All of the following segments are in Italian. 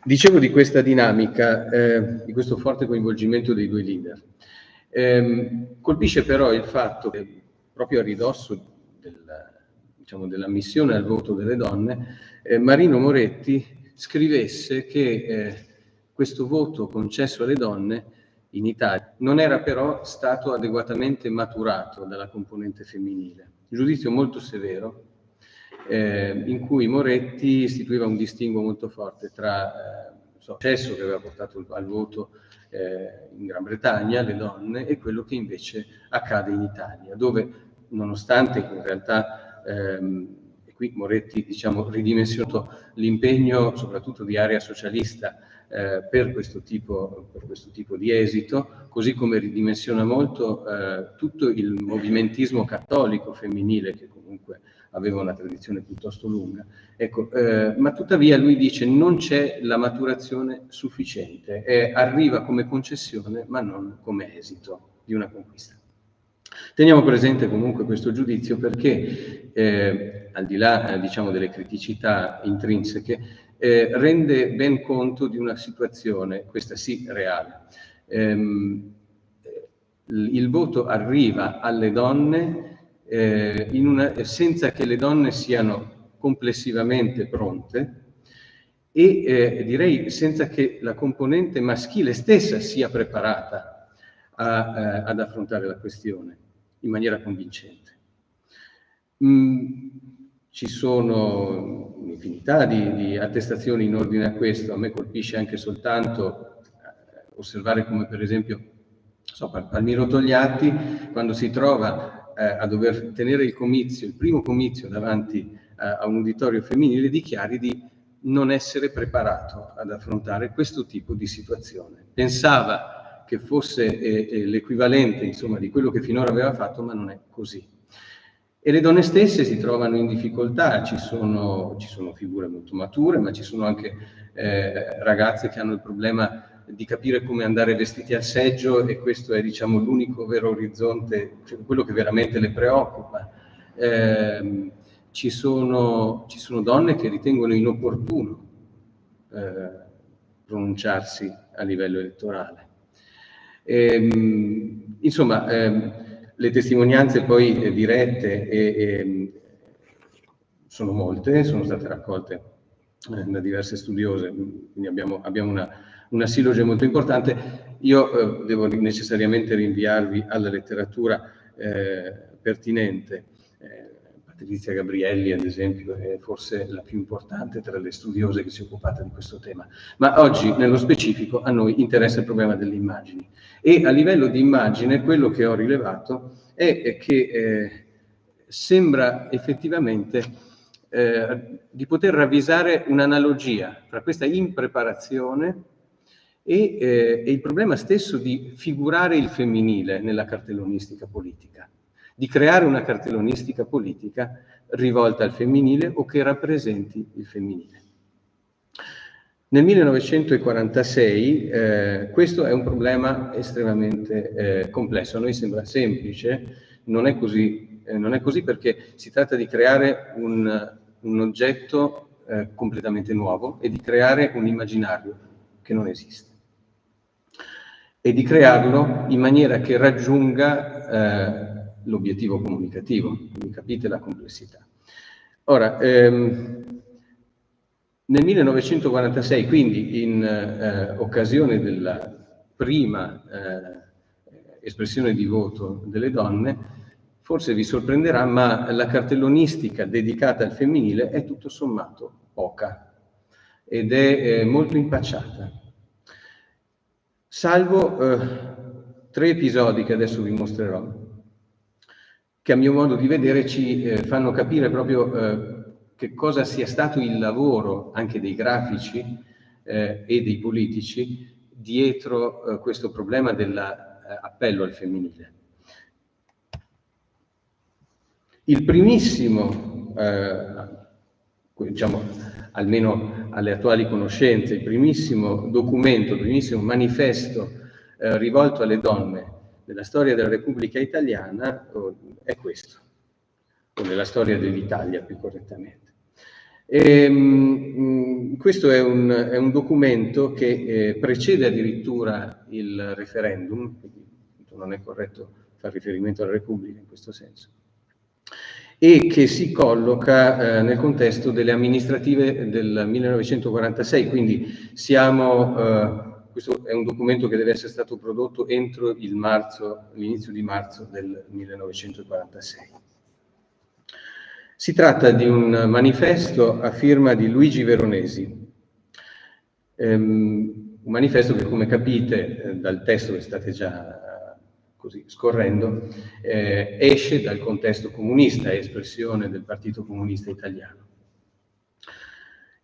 Dicevo di questa dinamica, di questo forte coinvolgimento dei due leader. Colpisce però il fatto che proprio a ridosso dell'ammissione al voto delle donne, Marino Moretti scrivesse che questo voto concesso alle donne in Italia non era però stato adeguatamente maturato dalla componente femminile. Giudizio molto severo, in cui Moretti istituiva un distinguo molto forte tra il successo che aveva portato al voto in Gran Bretagna le donne e quello che invece accade in Italia, dove nonostante in realtà, e qui Moretti ridimensionato l'impegno soprattutto di area socialista per questo tipo di esito, così come ridimensiona molto tutto il movimentismo cattolico femminile che comunque aveva una tradizione piuttosto lunga. Ecco, ma tuttavia lui dice non c'è la maturazione sufficiente, arriva come concessione ma non come esito di una conquista. Teniamo presente comunque questo giudizio perché al di là delle criticità intrinseche rende ben conto di una situazione, questa sì reale. Il voto arriva alle donne senza che le donne siano complessivamente pronte e direi senza che la componente maschile stessa sia preparata ad affrontare la questione in maniera convincente. Ci sono un'infinità di attestazioni in ordine a questo. A me colpisce anche soltanto osservare come per esempio Palmiro Togliatti, quando si trova a dover tenere il primo comizio davanti a un uditorio femminile, dichiari di non essere preparato ad affrontare questo tipo di situazione. Pensava che fosse l'equivalente di quello che finora aveva fatto, ma non è così. E le donne stesse si trovano in difficoltà, ci sono figure molto mature, ma ci sono anche ragazze che hanno il problema di capire come andare vestiti al seggio, e questo è l'unico vero orizzonte, quello che veramente le preoccupa. Ci sono donne che ritengono inopportuno pronunciarsi a livello elettorale. Le testimonianze poi dirette sono molte, sono state raccolte da diverse studiose, quindi abbiamo una siloge molto importante. Io devo necessariamente rinviarvi alla letteratura pertinente. Patrizia Gabrielli, ad esempio, è forse la più importante tra le studiose che si è occupata di questo tema. Ma oggi, nello specifico, a noi interessa il problema delle immagini. E a livello di immagine, quello che ho rilevato è che sembra effettivamente di poter ravvisare un'analogia tra questa impreparazione e il problema stesso di figurare il femminile nella cartellonistica politica, di creare una cartellonistica politica rivolta al femminile o che rappresenti il femminile. Nel 1946 questo è un problema estremamente complesso. A noi sembra semplice, non è così perché si tratta di creare un oggetto completamente nuovo e di creare un immaginario che non esiste e di crearlo in maniera che raggiunga l'obiettivo comunicativo. Quindi capite la complessità. Ora, nel 1946, quindi in occasione della prima espressione di voto delle donne, forse vi sorprenderà, ma la cartellonistica dedicata al femminile è tutto sommato poca ed è molto impacciata, salvo 3 episodi che adesso vi mostrerò, che a mio modo di vedere ci fanno capire proprio che cosa sia stato il lavoro anche dei grafici e dei politici dietro questo problema dell'appello al femminile. Il primissimo, almeno alle attuali conoscenze, il primissimo documento, il primissimo manifesto rivolto alle donne della storia della Repubblica Italiana è questo, o nella storia dell'Italia più correttamente. Questo è un documento che precede addirittura il referendum, quindi non è corretto fare riferimento alla Repubblica in questo senso, e che si colloca nel contesto delle amministrative del 1946, quindi questo è un documento che deve essere stato prodotto entro l'inizio di marzo del 1946. Si tratta di un manifesto a firma di Luigi Veronesi, un manifesto che, come capite dal testo che state già così scorrendo, esce dal contesto comunista, è espressione del Partito Comunista Italiano.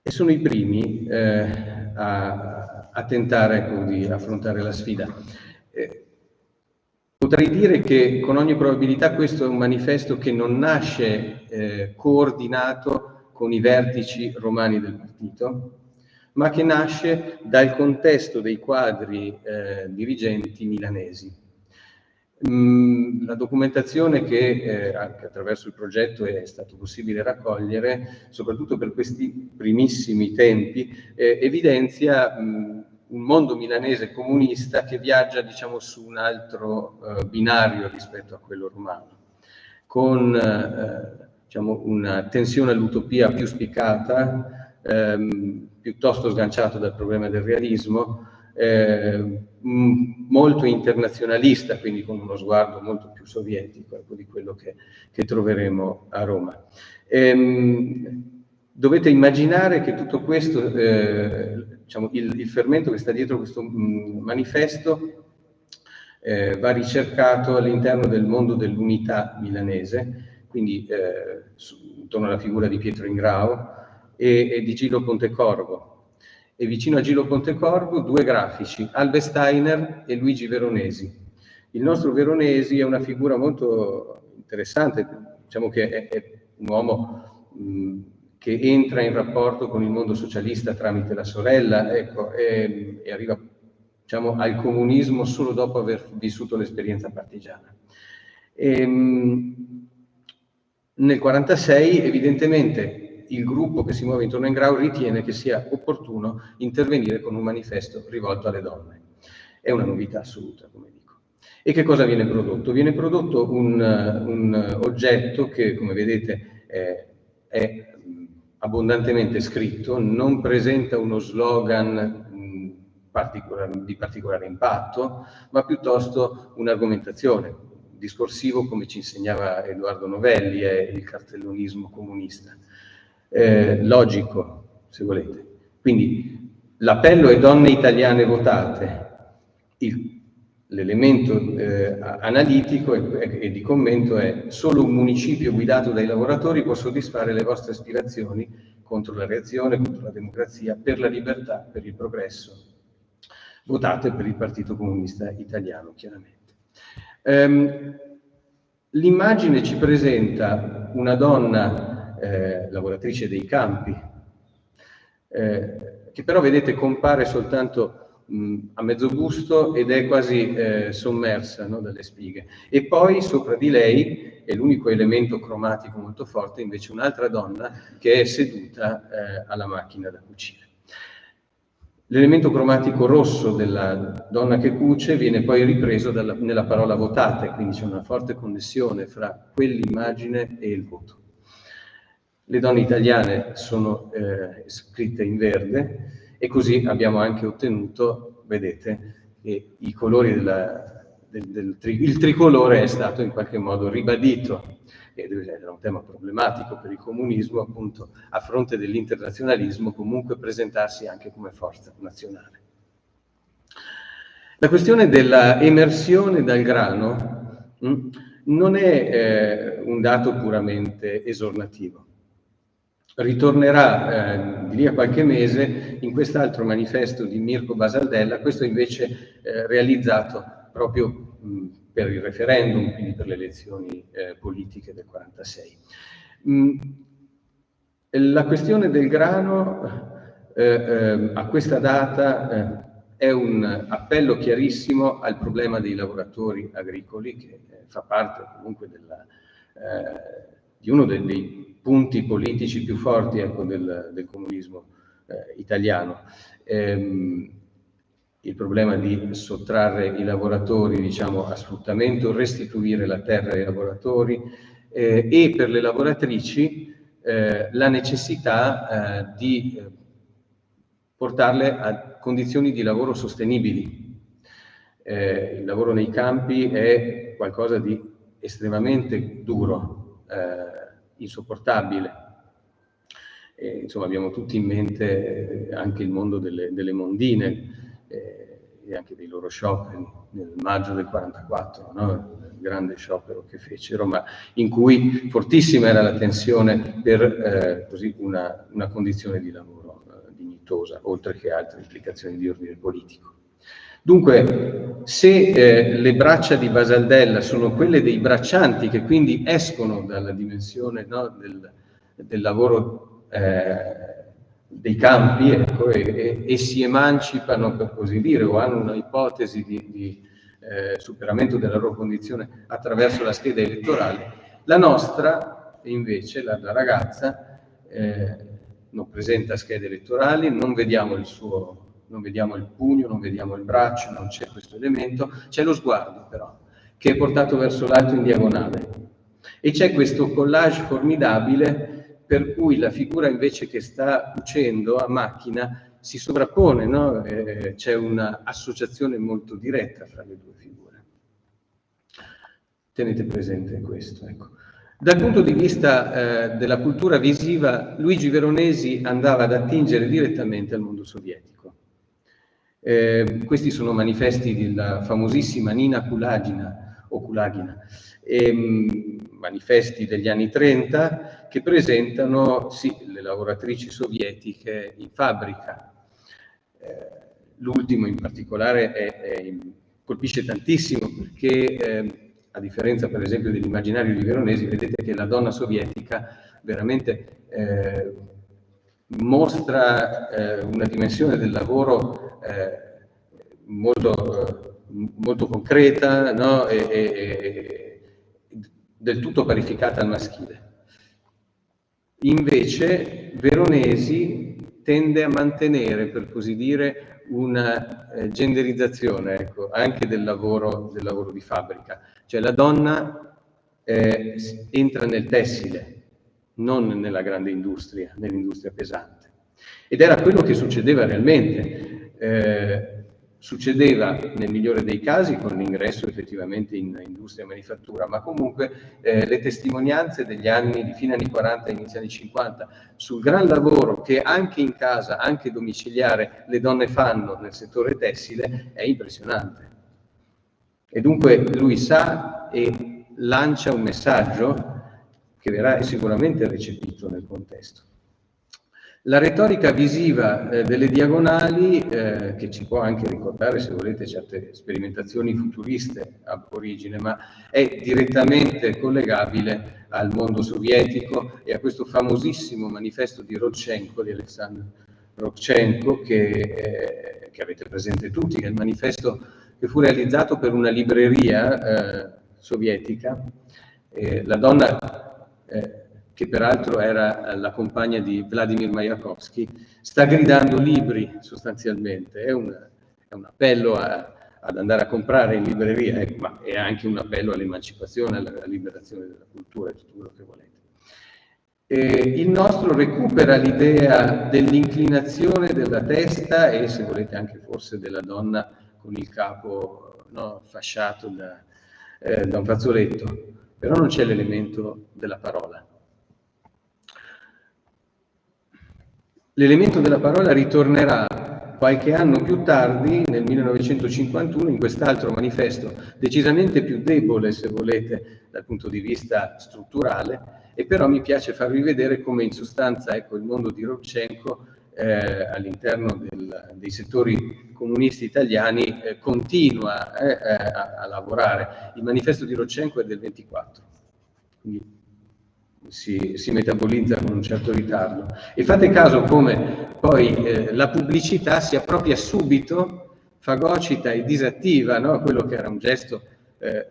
E sono i primi a tentare di affrontare la sfida. Potrei dire che con ogni probabilità questo è un manifesto che non nasce coordinato con i vertici romani del partito, ma che nasce dal contesto dei quadri dirigenti milanesi. La documentazione che anche attraverso il progetto è stato possibile raccogliere, soprattutto per questi primissimi tempi, evidenzia un mondo milanese comunista che viaggia, diciamo, su un altro binario rispetto a quello romano, con diciamo, una tensione all'utopia più spiccata, piuttosto sganciato dal problema del realismo, molto internazionalista, quindi con uno sguardo molto più sovietico, ecco, di quello che troveremo a Roma. Dovete immaginare che tutto questo, diciamo, il fermento che sta dietro questo manifesto va ricercato all'interno del mondo dell'unità milanese, quindi intorno alla figura di Pietro Ingrao e di Gilo Pontecorvo. E vicino a Gilo Pontecorvo due grafici, Albe Steiner e Luigi Veronesi. Il nostro Veronesi è una figura molto interessante, diciamo che è un uomo che entra in rapporto con il mondo socialista tramite la sorella, ecco, e arriva, diciamo, al comunismo solo dopo aver vissuto l'esperienza partigiana. Nel 1946 evidentemente il gruppo che si muove intorno a Ingrao ritiene che sia opportuno intervenire con un manifesto rivolto alle donne. È una novità assoluta, come dico. E che cosa viene prodotto? Viene prodotto un oggetto che, come vedete, è abbondantemente scritto, non presenta uno slogan di particolare impatto, ma piuttosto un'argomentazione, discorsivo, come ci insegnava Edoardo Novelli, è il cartellonismo comunista. Logico, se volete. Quindi l'appello è donne italiane votate. L'elemento analitico e di commento è: solo un municipio guidato dai lavoratori può soddisfare le vostre aspirazioni contro la reazione, contro la democrazia, per la libertà, per il progresso. Votate per il Partito Comunista Italiano, chiaramente. L'immagine ci presenta una donna lavoratrice dei campi, che però, vedete, compare soltanto a mezzo busto ed è quasi sommersa, no, dalle spighe. E poi sopra di lei è l'unico elemento cromatico molto forte, invece, un'altra donna che è seduta alla macchina da cucire. L'elemento cromatico rosso della donna che cuce viene poi ripreso nella parola votate, quindi c'è una forte connessione fra quell'immagine e il voto. Le donne italiane sono scritte in verde e così abbiamo anche ottenuto, vedete, che i colori il tricolore è stato in qualche modo ribadito. Era un tema problematico per il comunismo, appunto, a fronte dell'internazionalismo, comunque presentarsi anche come forza nazionale. La questione della emersione dal grano non è un dato puramente esornativo. Ritornerà di lì a qualche mese in quest'altro manifesto di Mirko Basaldella, questo invece realizzato proprio per il referendum, quindi per le elezioni politiche del 1946. La questione del grano a questa data è un appello chiarissimo al problema dei lavoratori agricoli, che fa parte comunque uno dei punti politici più forti, ecco, del comunismo italiano. Il problema di sottrarre i lavoratori, diciamo, a sfruttamento, restituire la terra ai lavoratori, e per le lavoratrici la necessità di portarle a condizioni di lavoro sostenibili. Il lavoro nei campi è qualcosa di estremamente duro, insopportabile. Insomma, abbiamo tutti in mente anche il mondo delle mondine e anche dei loro scioperi nel maggio del 44, no? Il grande sciopero che fecero, ma in cui fortissima era la tensione per così una condizione di lavoro dignitosa, oltre che altre implicazioni di ordine politico. Dunque, se le braccia di Basaldella sono quelle dei braccianti che quindi escono dalla dimensione, no, del lavoro dei campi, ecco, e si emancipano, per così dire, o hanno una ipotesi di superamento della loro condizione attraverso la scheda elettorale, la nostra invece, la ragazza, non presenta schede elettorali, non vediamo il pugno, non vediamo il braccio, non c'è questo elemento, c'è lo sguardo però, che è portato verso l'alto in diagonale. E c'è questo collage formidabile per cui la figura invece che sta cucendo a macchina si sovrappone, no? C'è un'associazione molto diretta fra le due figure. Tenete presente questo, ecco. Dal punto di vista della cultura visiva, Luigi Veronesi andava ad attingere direttamente al mondo sovietico. Questi sono manifesti della famosissima Nina Kulagina, manifesti degli anni 30 che presentano sì, le lavoratrici sovietiche in fabbrica. L'ultimo in particolare colpisce tantissimo perché a differenza per esempio dell'immaginario di Veronesi, vedete che la donna sovietica veramente mostra una dimensione del lavoro molto concreta, no? e del tutto parificata al maschile. Invece Veronesi tende a mantenere, per così dire, una genderizzazione, ecco, anche del lavoro di fabbrica. Cioè la donna entra nel tessile, non nella grande industria, nell'industria pesante. Ed era quello che succedeva realmente. Succedeva nel migliore dei casi con l'ingresso effettivamente in industria e manifattura, ma comunque le testimonianze degli anni, di fine anni 40 e inizi anni 50, sul gran lavoro che anche in casa, anche domiciliare, le donne fanno nel settore tessile, è impressionante. E dunque lui sa e lancia un messaggio che verrà sicuramente recepito nel contesto. La retorica visiva delle diagonali, che ci può anche ricordare, se volete, certe sperimentazioni futuriste ab origine, ma è direttamente collegabile al mondo sovietico e a questo famosissimo manifesto di Rodchenko, di Alexander Rodchenko, che avete presente tutti, che è il manifesto che fu realizzato per una libreria sovietica. La donna che peraltro era la compagna di Vladimir Mayakovsky, sta gridando libri sostanzialmente. È un appello ad andare a comprare in libreria, ma è anche un appello all'emancipazione, alla liberazione della cultura e tutto quello che volete. Il nostro recupera l'idea dell'inclinazione della testa e, se volete, anche forse della donna con il capo, no, fasciato da un fazzoletto, però non c'è l'elemento della parola. L'elemento della parola ritornerà qualche anno più tardi, nel 1951, in quest'altro manifesto, decisamente più debole, se volete, dal punto di vista strutturale, e però mi piace farvi vedere come in sostanza, ecco, il mondo di Rodchenko all'interno dei settori comunisti italiani continua a lavorare. Il manifesto di Rodchenko è del 24, quindi si metabolizza con un certo ritardo. E fate caso come poi la pubblicità si appropria subito, fagocita e disattiva, no? Quello che era un gesto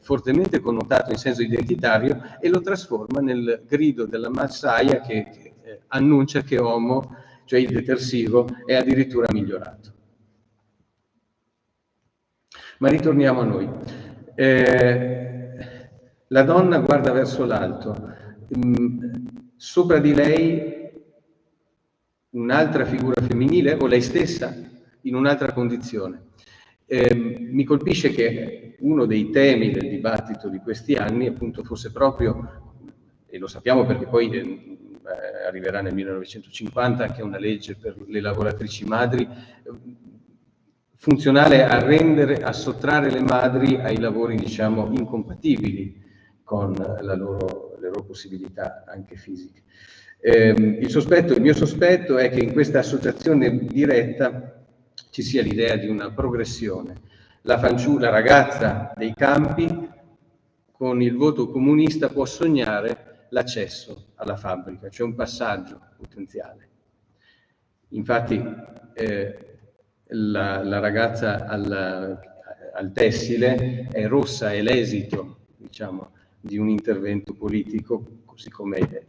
fortemente connotato in senso identitario e lo trasforma nel grido della massaia che annuncia che Homo, cioè il detersivo, è addirittura migliorato. Ma ritorniamo a noi. La donna guarda verso l'alto, sopra di lei un'altra figura femminile o lei stessa in un'altra condizione. Mi colpisce che uno dei temi del dibattito di questi anni appunto fosse proprio, e lo sappiamo perché poi arriverà nel 1950 anche una legge per le lavoratrici madri, funzionale a sottrarre le madri ai lavori, diciamo, incompatibili con le loro possibilità anche fisiche. Il mio sospetto è che in questa associazione diretta ci sia l'idea di una progressione. La ragazza dei campi con il voto comunista può sognare l'accesso alla fabbrica, cioè un passaggio potenziale. Infatti la ragazza al tessile è rossa, è l'esito, diciamo, di un intervento politico, così come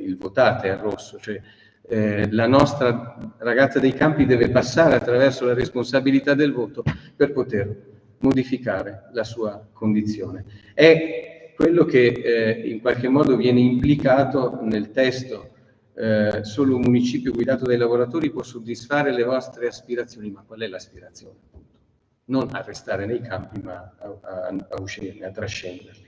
il votate è rosso, cioè la nostra ragazza dei campi deve passare attraverso la responsabilità del voto per poter modificare la sua condizione. È quello che in qualche modo viene implicato nel testo. Solo un municipio guidato dai lavoratori può soddisfare le vostre aspirazioni. Ma qual è l'aspirazione? Non a restare nei campi, ma a uscirne, a trascenderli.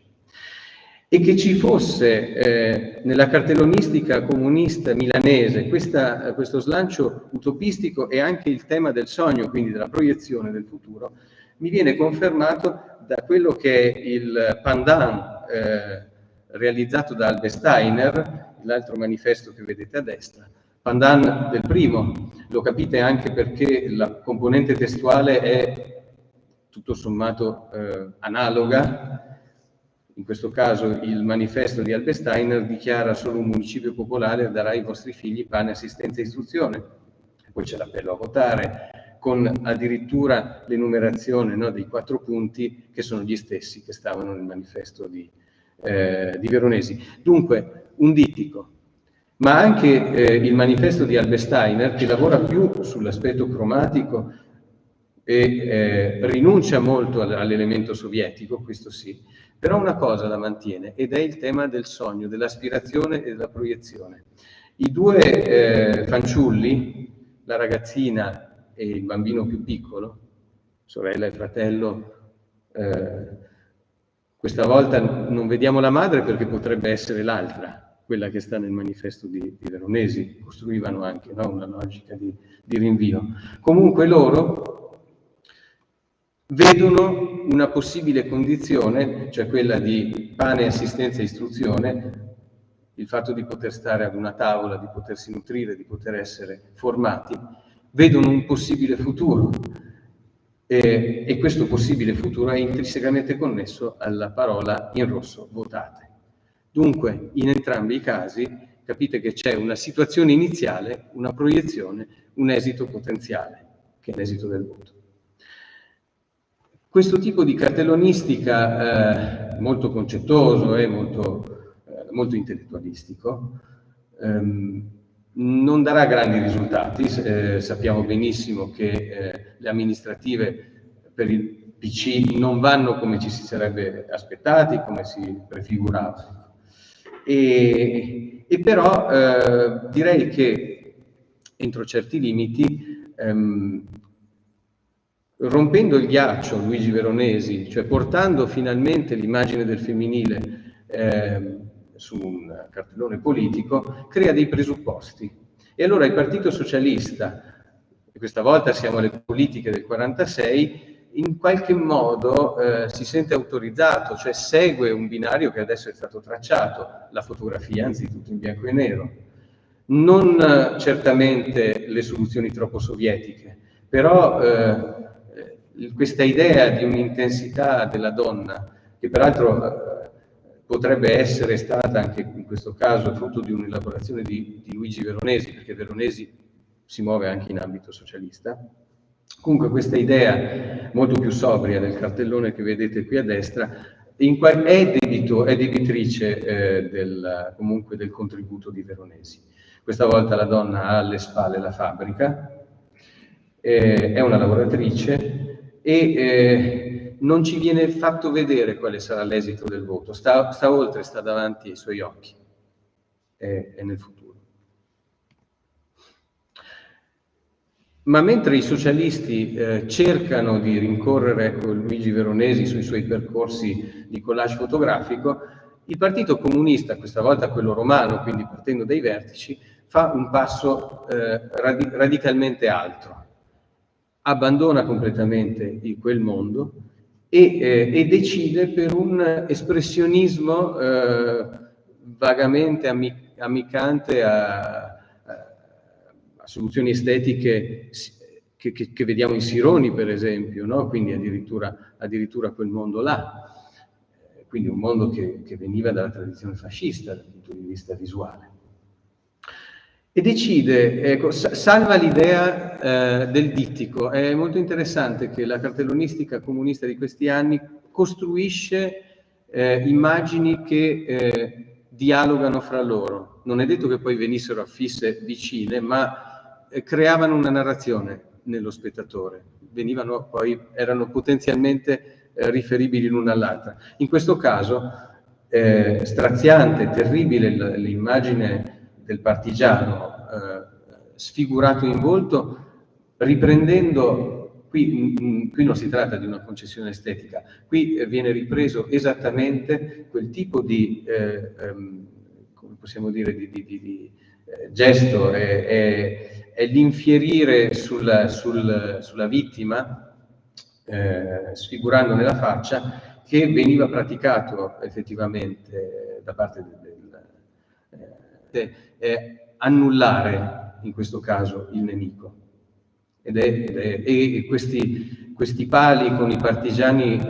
E che ci fosse nella cartellonistica comunista milanese questo slancio utopistico e anche il tema del sogno, quindi della proiezione del futuro, mi viene confermato da quello che è il pandan realizzato da Albesteiner, l'altro manifesto che vedete a destra, pandan del primo. Lo capite anche perché la componente testuale è tutto sommato analoga. In questo caso il manifesto di Albesteiner dichiara: solo un municipio popolare darà ai vostri figli pane, assistenza e istruzione. Poi c'è l'appello a votare, con addirittura l'enumerazione, no, dei 4 punti che sono gli stessi che stavano nel manifesto di Veronesi. Dunque, un dittico. Ma anche il manifesto di Albesteiner, che lavora più sull'aspetto cromatico e rinuncia molto all'elemento sovietico, questo sì, però una cosa la mantiene, ed è il tema del sogno, dell'aspirazione e della proiezione. I 2 fanciulli, la ragazzina e il bambino più piccolo, sorella e fratello, questa volta non vediamo la madre perché potrebbe essere l'altra, quella che sta nel manifesto di Veronesi. Costruivano anche, no, una logica di rinvio. Comunque loro vedono una possibile condizione, cioè quella di pane, assistenza e istruzione, il fatto di poter stare ad una tavola, di potersi nutrire, di poter essere formati, vedono un possibile futuro. E questo possibile futuro è intrinsecamente connesso alla parola in rosso, votate. Dunque, in entrambi i casi, capite che c'è una situazione iniziale, una proiezione, un esito potenziale, che è l'esito del voto. Questo tipo di cartellonistica molto concettoso e molto intellettualistico non darà grandi risultati. Sappiamo benissimo che le amministrative per il PC non vanno come ci si sarebbe aspettati, come si prefigurava. E però direi che entro certi limiti, rompendo il ghiaccio, Luigi Veronesi, cioè portando finalmente l'immagine del femminile su un cartellone politico, crea dei presupposti. E allora il Partito Socialista, e questa volta siamo alle politiche del 46, in qualche modo si sente autorizzato, cioè segue un binario che adesso è stato tracciato, la fotografia anzitutto in bianco e nero. Non certamente le soluzioni troppo sovietiche, però questa idea di un'intensità della donna, che peraltro potrebbe essere stata anche in questo caso frutto di un'elaborazione di Luigi Veronesi, perché Veronesi si muove anche in ambito socialista, Comunque questa idea molto più sobria del cartellone che vedete qui a destra è debitrice comunque del contributo di Veronesi. Questa volta la donna ha alle spalle la fabbrica, è una lavoratrice e non ci viene fatto vedere quale sarà l'esito del voto, sta oltre, sta davanti ai suoi occhi, è nel futuro. Ma mentre i socialisti cercano di rincorrere Luigi Veronesi sui suoi percorsi di collage fotografico, il Partito Comunista, questa volta quello romano, quindi partendo dai vertici, fa un passo radicalmente altro. Abbandona completamente quel mondo e decide per un espressionismo vagamente ammiccante a soluzioni estetiche che vediamo in Sironi, per esempio, no? Quindi addirittura quel mondo là. Quindi un mondo che veniva dalla tradizione fascista dal punto di vista visuale. E decide, ecco, salva l'idea del dittico. È molto interessante che la cartellonistica comunista di questi anni costruisce immagini che dialogano fra loro. Non è detto che poi venissero affisse vicine, ma creavano una narrazione nello spettatore. Erano potenzialmente riferibili l'una all'altra. In questo caso, straziante, terribile l'immagine del partigiano sfigurato in volto, riprendendo, qui non si tratta di una concessione estetica, qui viene ripreso esattamente quel tipo di, come possiamo dire, di gesto, è l'infierire sulla vittima, sfigurandone la faccia, che veniva praticato effettivamente da parte annullare in questo caso il nemico. E questi pali con i partigiani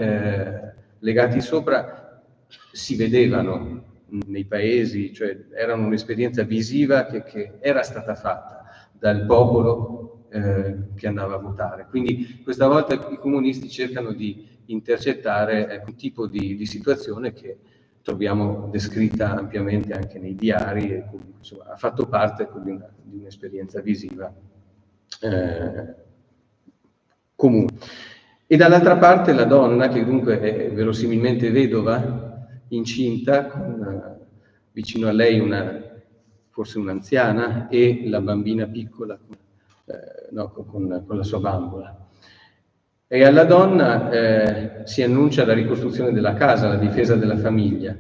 legati sopra si vedevano nei paesi, cioè erano un'esperienza visiva che era stata fatta dal popolo che andava a votare. Quindi questa volta i comunisti cercano di intercettare un tipo di situazione che troviamo descritta ampiamente anche nei diari, e insomma, ha fatto parte di un'esperienza visiva comune. E dall'altra parte la donna, che dunque è verosimilmente vedova, incinta, vicino a lei forse un'anziana e la bambina piccola con la sua bambola. E alla donna si annuncia la ricostruzione della casa, la difesa della famiglia,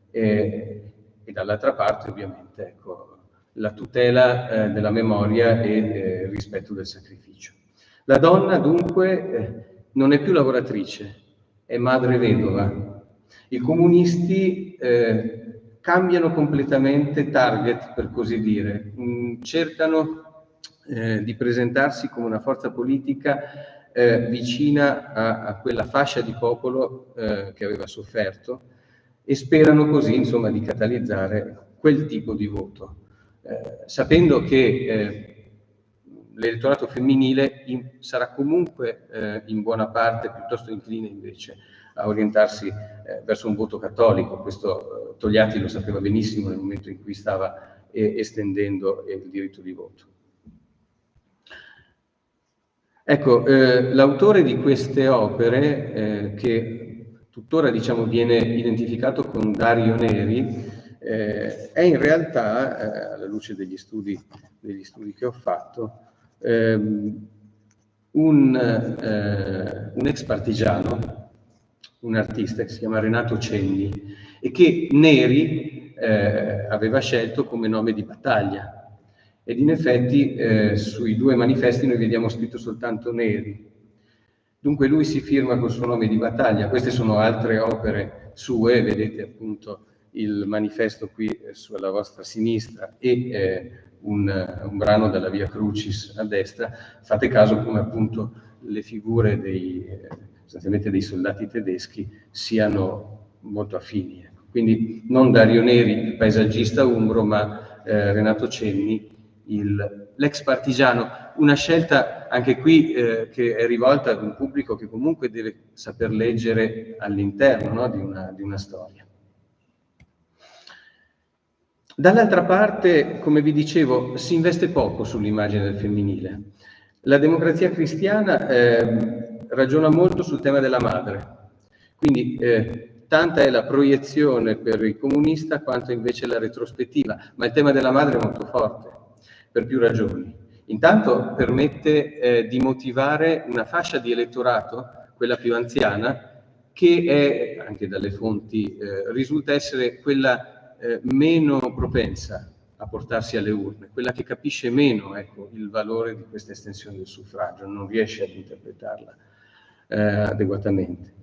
e dall'altra parte ovviamente ecco, la tutela della memoria e il rispetto del sacrificio. La donna dunque non è più lavoratrice, è madre vedova. I comunisti cambiano completamente target, per così dire, cercano di presentarsi come una forza politica vicina a quella fascia di popolo che aveva sofferto e sperano così, insomma, di catalizzare quel tipo di voto, sapendo che l'elettorato femminile sarà comunque in buona parte piuttosto incline invece a orientarsi verso un voto cattolico. Questo Togliatti lo sapeva benissimo nel momento in cui stava estendendo il diritto di voto. Ecco, l'autore di queste opere, che tuttora diciamo viene identificato con Dario Neri, è in realtà, alla luce degli studi che ho fatto, un ex partigiano, un artista che si chiama Renato Cenni e che Neri aveva scelto come nome di battaglia. Ed in effetti sui due manifesti noi vediamo scritto soltanto Neri. Dunque lui si firma col suo nome di battaglia. Queste sono altre opere sue, vedete appunto il manifesto qui sulla vostra sinistra e un brano della Via Crucis a destra. Fate caso come appunto le figure sostanzialmente dei soldati tedeschi siano molto affini. Quindi non Dario Neri, il paesaggista umbro, ma Renato Cenni, il l'ex partigiano, una scelta anche qui che è rivolta ad un pubblico che comunque deve saper leggere all'interno, no, di una storia. Dall'altra parte, come vi dicevo, si investe poco sull'immagine del femminile. La Democrazia Cristiana ragiona molto sul tema della madre, quindi tanta è la proiezione per il comunista quanto invece la retrospettiva, ma il tema della madre è molto forte, per più ragioni. Intanto permette di motivare una fascia di elettorato, quella più anziana, che è, anche dalle fonti, risulta essere quella meno propensa a portarsi alle urne, quella che capisce meno, ecco, il valore di questa estensione del suffragio, non riesce ad interpretarla adeguatamente.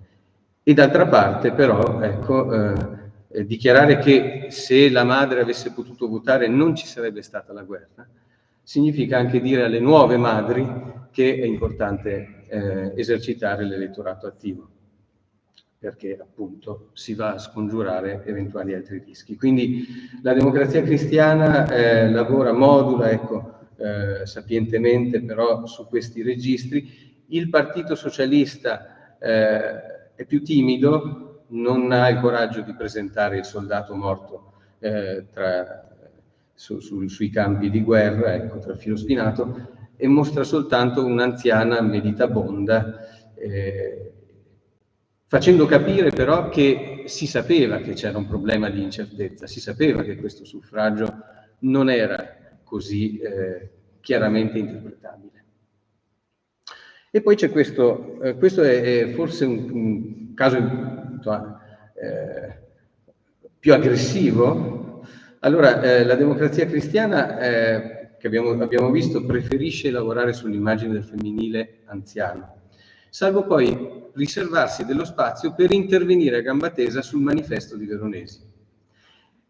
E d'altra parte però, ecco, dichiarare che se la madre avesse potuto votare non ci sarebbe stata la guerra, significa anche dire alle nuove madri che è importante esercitare l'elettorato attivo, perché appunto si va a scongiurare eventuali altri rischi. Quindi la Democrazia Cristiana lavora, modula, ecco, sapientemente però su questi registri. Il Partito Socialista è più timido, non ha il coraggio di presentare il soldato morto sui campi di guerra, ecco, tra filo spinato, e mostra soltanto un'anziana meditabonda, facendo capire però che si sapeva che c'era un problema di incertezza, si sapeva che questo suffragio non era così chiaramente interpretabile. E poi c'è questo è forse un caso più aggressivo. Allora, la Democrazia Cristiana, che abbiamo visto, preferisce lavorare sull'immagine del femminile anziano, salvo poi riservarsi dello spazio per intervenire a gamba tesa sul manifesto di Veronesi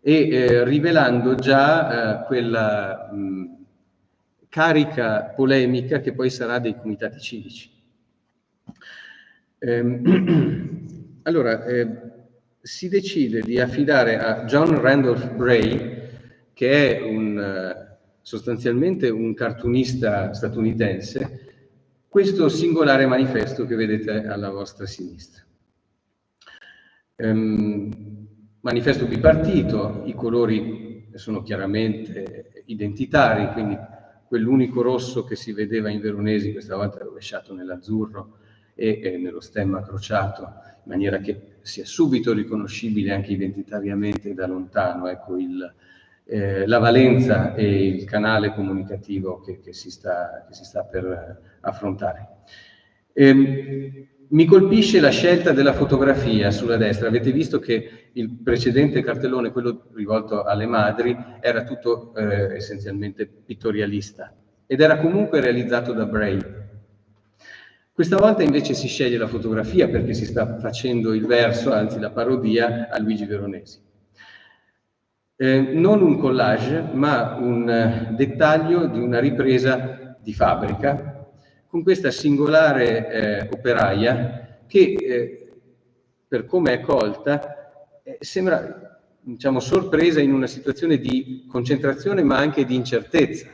e rivelando già quella carica polemica che poi sarà dei comitati civici. Allora, si decide di affidare a John Randolph Bray, che è sostanzialmente un cartoonista statunitense, questo singolare manifesto che vedete alla vostra sinistra. Manifesto bipartito, i colori sono chiaramente identitari, quindi quell'unico rosso che si vedeva in Veronesi questa volta è rovesciato nell'azzurro e nello stemma crociato, in maniera che sia subito riconoscibile anche identitariamente da lontano, ecco, la valenza e il canale comunicativo che si sta per affrontare. Mi colpisce la scelta della fotografia sulla destra. Avete visto che il precedente cartellone, quello rivolto alle madri, era tutto essenzialmente pittorialista ed era comunque realizzato da Bray. Questa volta invece si sceglie la fotografia perché si sta facendo il verso, anzi la parodia, a Luigi Veronesi. Non un collage, ma un dettaglio di una ripresa di fabbrica con questa singolare operaia che, per come è colta, sembra, diciamo, sorpresa in una situazione di concentrazione ma anche di incertezza.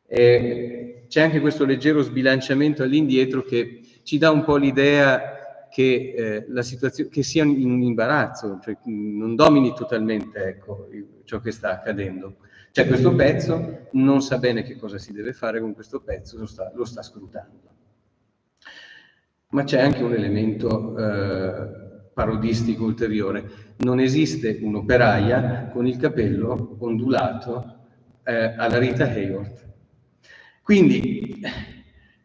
C'è anche questo leggero sbilanciamento all'indietro che ci dà un po' l'idea che la situazione, che sia in un imbarazzo, cioè non domini totalmente, ecco, ciò che sta accadendo. C'è questo pezzo, non sa bene che cosa si deve fare con questo pezzo, lo sta scrutando. Ma c'è anche un elemento parodistico ulteriore. Non esiste un'operaia con il capello ondulato alla Rita Hayworth. Quindi,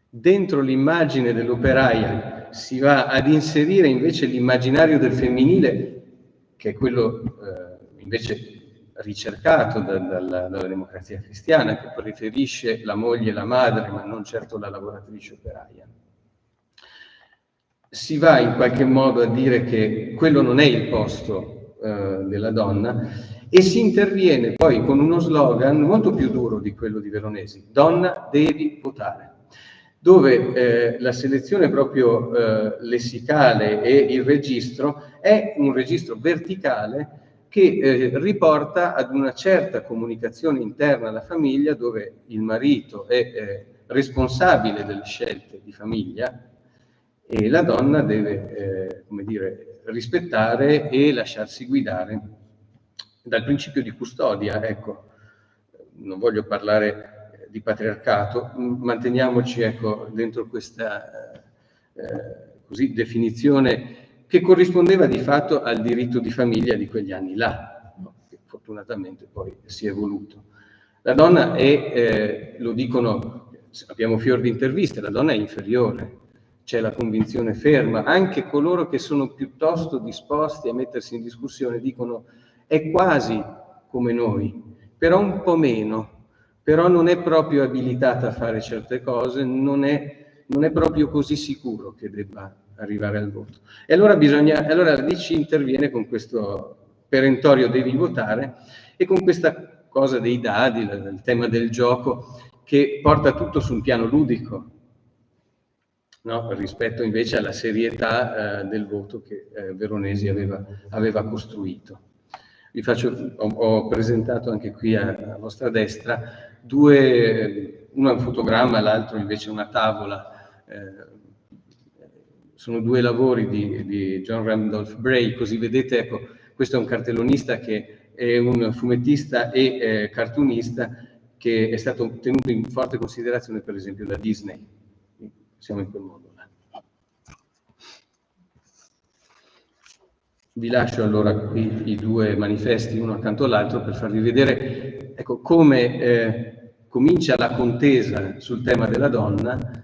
dentro l'immagine dell'operaia si va ad inserire invece l'immaginario del femminile, che è quello invece ricercato dalla Democrazia Cristiana, che preferisce la moglie e la madre, ma non certo la lavoratrice operaia. Si va in qualche modo a dire che quello non è il posto della donna e si interviene poi con uno slogan molto più duro di quello di Veronesi: donna devi votare, dove la selezione proprio lessicale e il registro è un registro verticale che riporta ad una certa comunicazione interna alla famiglia, dove il marito è responsabile delle scelte di famiglia e la donna deve, come dire, rispettare e lasciarsi guidare dal principio di custodia. Ecco, non voglio parlare di patriarcato, manteniamoci, ecco, dentro questa così definizione che corrispondeva di fatto al diritto di famiglia di quegli anni là, no? Che fortunatamente poi si è evoluto. La donna è, lo dicono, abbiamo fior di interviste, la donna è inferiore, c'è la convinzione ferma, anche coloro che sono piuttosto disposti a mettersi in discussione dicono è quasi come noi, però un po' meno, però non è proprio abilitata a fare certe cose, non è proprio così sicuro che debba arrivare al voto. E allora allora la DC interviene con questo perentorio devi votare e con questa cosa dei dadi, il tema del gioco, che porta tutto su un piano ludico, no? Rispetto invece alla serietà del voto che Veronesi aveva costruito. Ho presentato anche qui a vostra destra uno è un fotogramma, l'altro invece una tavola. Sono due lavori di John Randolph Bray, così vedete, ecco, questo è un cartellonista che è un fumettista e cartoonista che è stato tenuto in forte considerazione per esempio da Disney. Siamo in quel modo là. Vi lascio allora qui i due manifesti uno accanto all'altro per farvi vedere, ecco, come comincia la contesa sul tema della donna.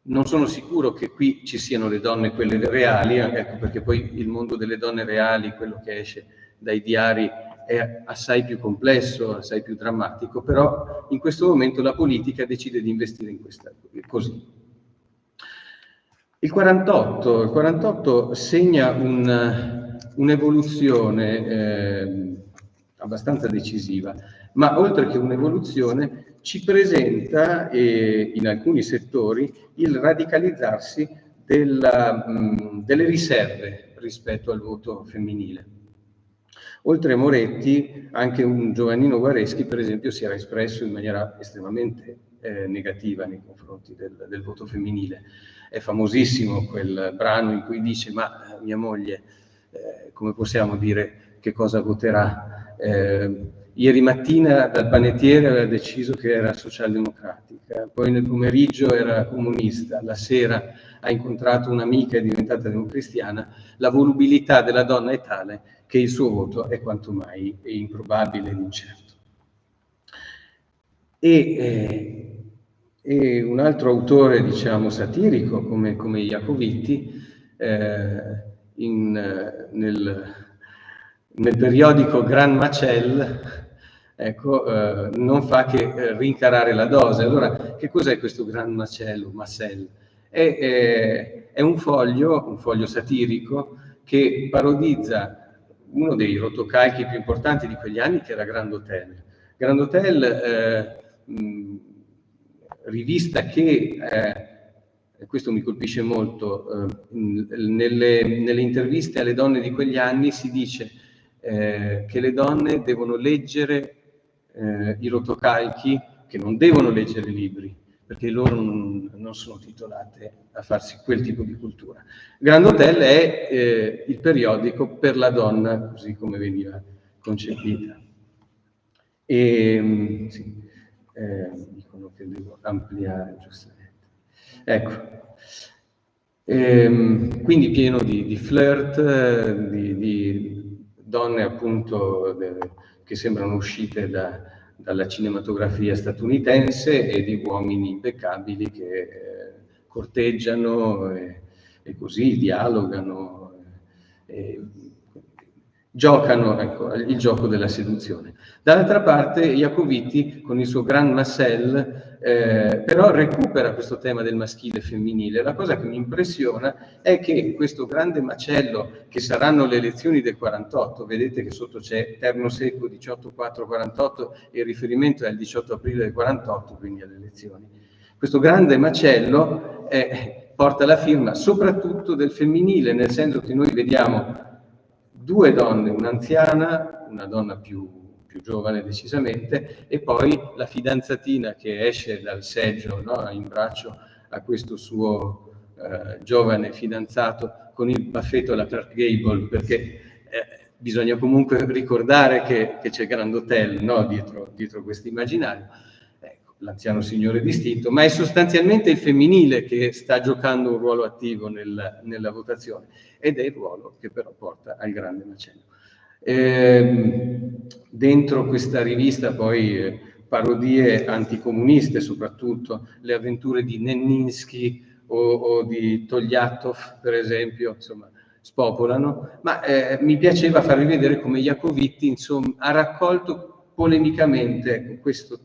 Non sono sicuro che qui ci siano le donne, quelle reali, ecco, perché poi il mondo delle donne reali, quello che esce dai diari, è assai più complesso, assai più drammatico, però in questo momento la politica decide di investire in questa, così. Il 48 segna un'evoluzione abbastanza decisiva, ma oltre che un'evoluzione ci presenta in alcuni settori il radicalizzarsi delle riserve rispetto al voto femminile. Oltre a Moretti, anche un Giovannino Guareschi, per esempio, si era espresso in maniera estremamente negativa nei confronti del voto femminile. È famosissimo quel brano in cui dice: ma mia moglie, come possiamo dire che cosa voterà? Ieri mattina dal panettiere aveva deciso che era socialdemocratica, poi nel pomeriggio era comunista, la sera ha incontrato un'amica e è diventata democristiana. La volubilità della donna è tale che il suo voto è quanto mai improbabile ed incerto. E un altro autore, diciamo, satirico come Iacovitti, nel periodico Gran Macel, ecco, non fa che rincarare la dose. Allora, che cos'è questo Gran Macel o Macel? È un foglio satirico che parodizza uno dei rotocalchi più importanti di quegli anni, che era Grand Hotel. Grand Hotel, rivista che, questo mi colpisce molto, nelle interviste alle donne di quegli anni si dice che le donne devono leggere i rotocalchi, che non devono leggere libri, perché loro non sono titolate a farsi quel tipo di cultura. Grand Hotel è il periodico per la donna, così come veniva concepita. E sì, dicono che devo ampliare giustamente. Ecco, quindi pieno di flirt, di donne appunto che sembrano uscite dalla cinematografia statunitense e di uomini impeccabili che corteggiano e così dialogano, giocano, ecco, il gioco della seduzione. Dall'altra parte Iacovitti con il suo Grand Macel però recupera questo tema del maschile e femminile. La cosa che mi impressiona è che questo grande macello, che saranno le elezioni del 48, vedete che sotto c'è terno secco 18-4-48 e il riferimento è al 18 aprile del 48, quindi alle elezioni. Questo grande macello porta la firma soprattutto del femminile, nel senso che noi vediamo 2 donne, un'anziana, una donna più giovane decisamente, e poi la fidanzatina che esce dal seggio, no, in braccio a questo suo giovane fidanzato con il baffetto alla Clark Gable, perché bisogna comunque ricordare che c'è Grand Hotel, no, dietro questo immaginario. Ecco, l'anziano signore distinto, ma è sostanzialmente il femminile che sta giocando un ruolo attivo nella votazione, ed è il ruolo che però porta al grande macello. Dentro questa rivista poi parodie anticomuniste, soprattutto le avventure di Nenninsky o di Togliatov, per esempio, insomma, spopolano, ma mi piaceva farvi vedere come Iacovitti, insomma, ha raccolto polemicamente questo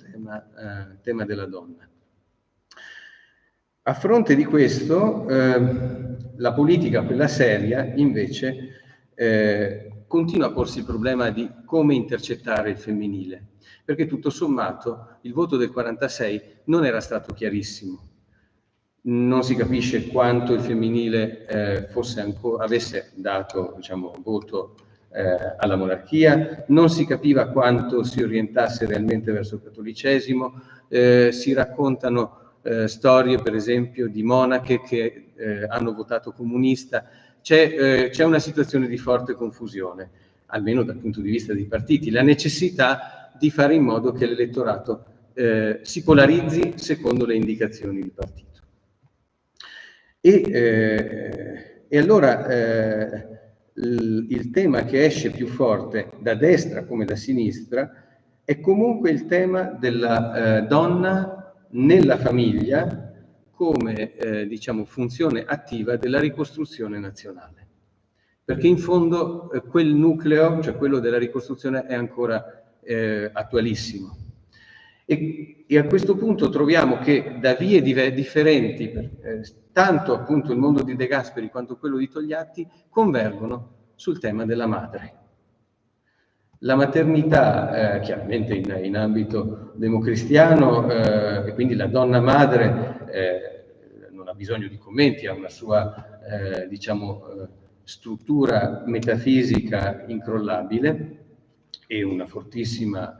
tema della donna. A fronte di questo, la politica, quella seria, invece, continua a porsi il problema di come intercettare il femminile, perché tutto sommato il voto del 46 non era stato chiarissimo. Non si capisce quanto il femminile avesse dato, diciamo, voto alla monarchia, non si capiva quanto si orientasse realmente verso il cattolicesimo, si raccontano storie, per esempio, di monache che hanno votato comunista. C'è una situazione di forte confusione, almeno dal punto di vista dei partiti, la necessità di fare in modo che l'elettorato si polarizzi secondo le indicazioni di partito. E allora il tema che esce più forte da destra come da sinistra è comunque il tema della donna nella famiglia come diciamo, funzione attiva della ricostruzione nazionale. Perché in fondo quel nucleo, cioè quello della ricostruzione, è ancora attualissimo. E a questo punto troviamo che da vie differenti, tanto appunto il mondo di De Gasperi quanto quello di Togliatti convergono sul tema della madre. La maternità, chiaramente in ambito democristiano, e quindi la donna madre non ha bisogno di commenti, ha una sua diciamo, struttura metafisica incrollabile e una fortissima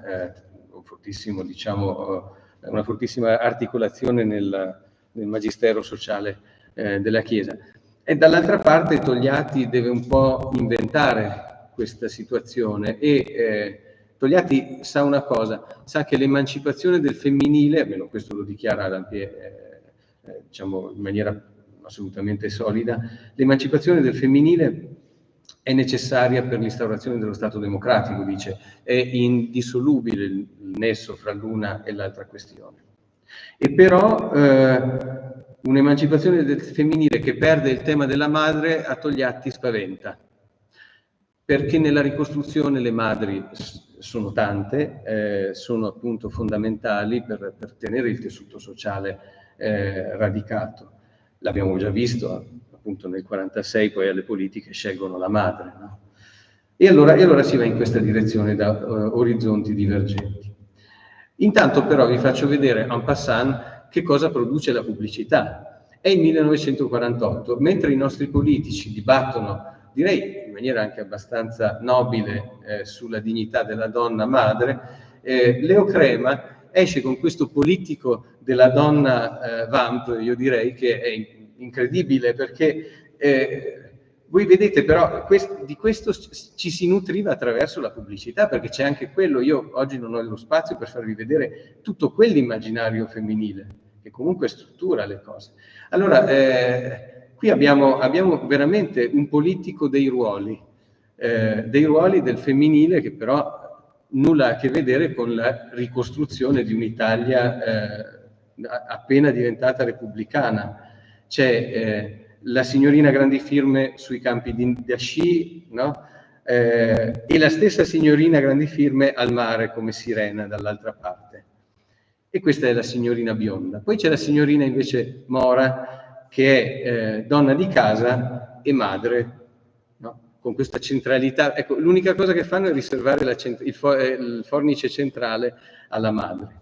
articolazione nel magistero sociale della Chiesa. E dall'altra parte Togliatti deve un po' inventare questa situazione e Togliatti sa una cosa, sa che l'emancipazione del femminile, almeno questo lo dichiara Dampier, diciamo in maniera assolutamente solida, l'emancipazione del femminile è necessaria per l'instaurazione dello Stato democratico, dice, è indissolubile il nesso fra l'una e l'altra questione. E però un'emancipazione del femminile che perde il tema della madre a Togliatti spaventa, perché nella ricostruzione le madri sono tante, sono appunto fondamentali per tenere il tessuto sociale radicato. L'abbiamo già visto, appunto nel 46 poi alle politiche scelgono la madre, no? E allora si va in questa direzione da orizzonti divergenti. Intanto però vi faccio vedere en passant che cosa produce la pubblicità. È il 1948, mentre i nostri politici dibattono, direi in maniera anche abbastanza nobile, sulla dignità della donna madre, Leo Crema esce con questo politico della donna vamp, io direi che è incredibile, perché voi vedete però di questo ci si nutriva attraverso la pubblicità, perché c'è anche quello. Io oggi non ho lo spazio per farvi vedere tutto quell'immaginario femminile che comunque struttura le cose. Allora qui abbiamo veramente un politico dei ruoli del femminile, che però nulla ha a che vedere con la ricostruzione di un'Italia appena diventata repubblicana. C'è la signorina grandi firme sui campi da sci, no? E la stessa signorina grandi firme al mare come sirena dall'altra parte. E questa è la signorina bionda. Poi c'è la signorina invece mora, che è donna di casa e madre, no? Con questa centralità. Ecco, l'unica cosa che fanno è riservare il fornice centrale alla madre.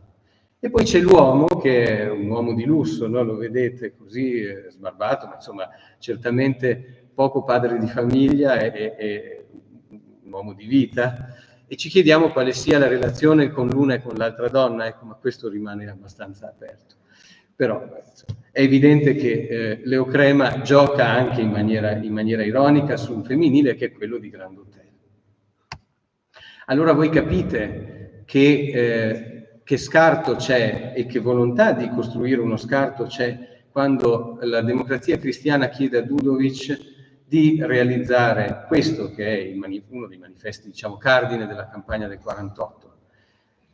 E poi c'è l'uomo, che è un uomo di lusso, no? Lo vedete così sbarbato, ma insomma certamente poco padre di famiglia e un uomo di vita, e ci chiediamo quale sia la relazione con l'una e con l'altra donna, ecco, ma questo rimane abbastanza aperto. Però è evidente che Leo Crema gioca anche in maniera ironica su un femminile che è quello di Grand Hotel. Allora voi capite che scarto c'è e che volontà di costruire uno scarto c'è quando la Democrazia Cristiana chiede a Đudović di realizzare questo, che è uno dei manifesti, diciamo, cardine della campagna del 48.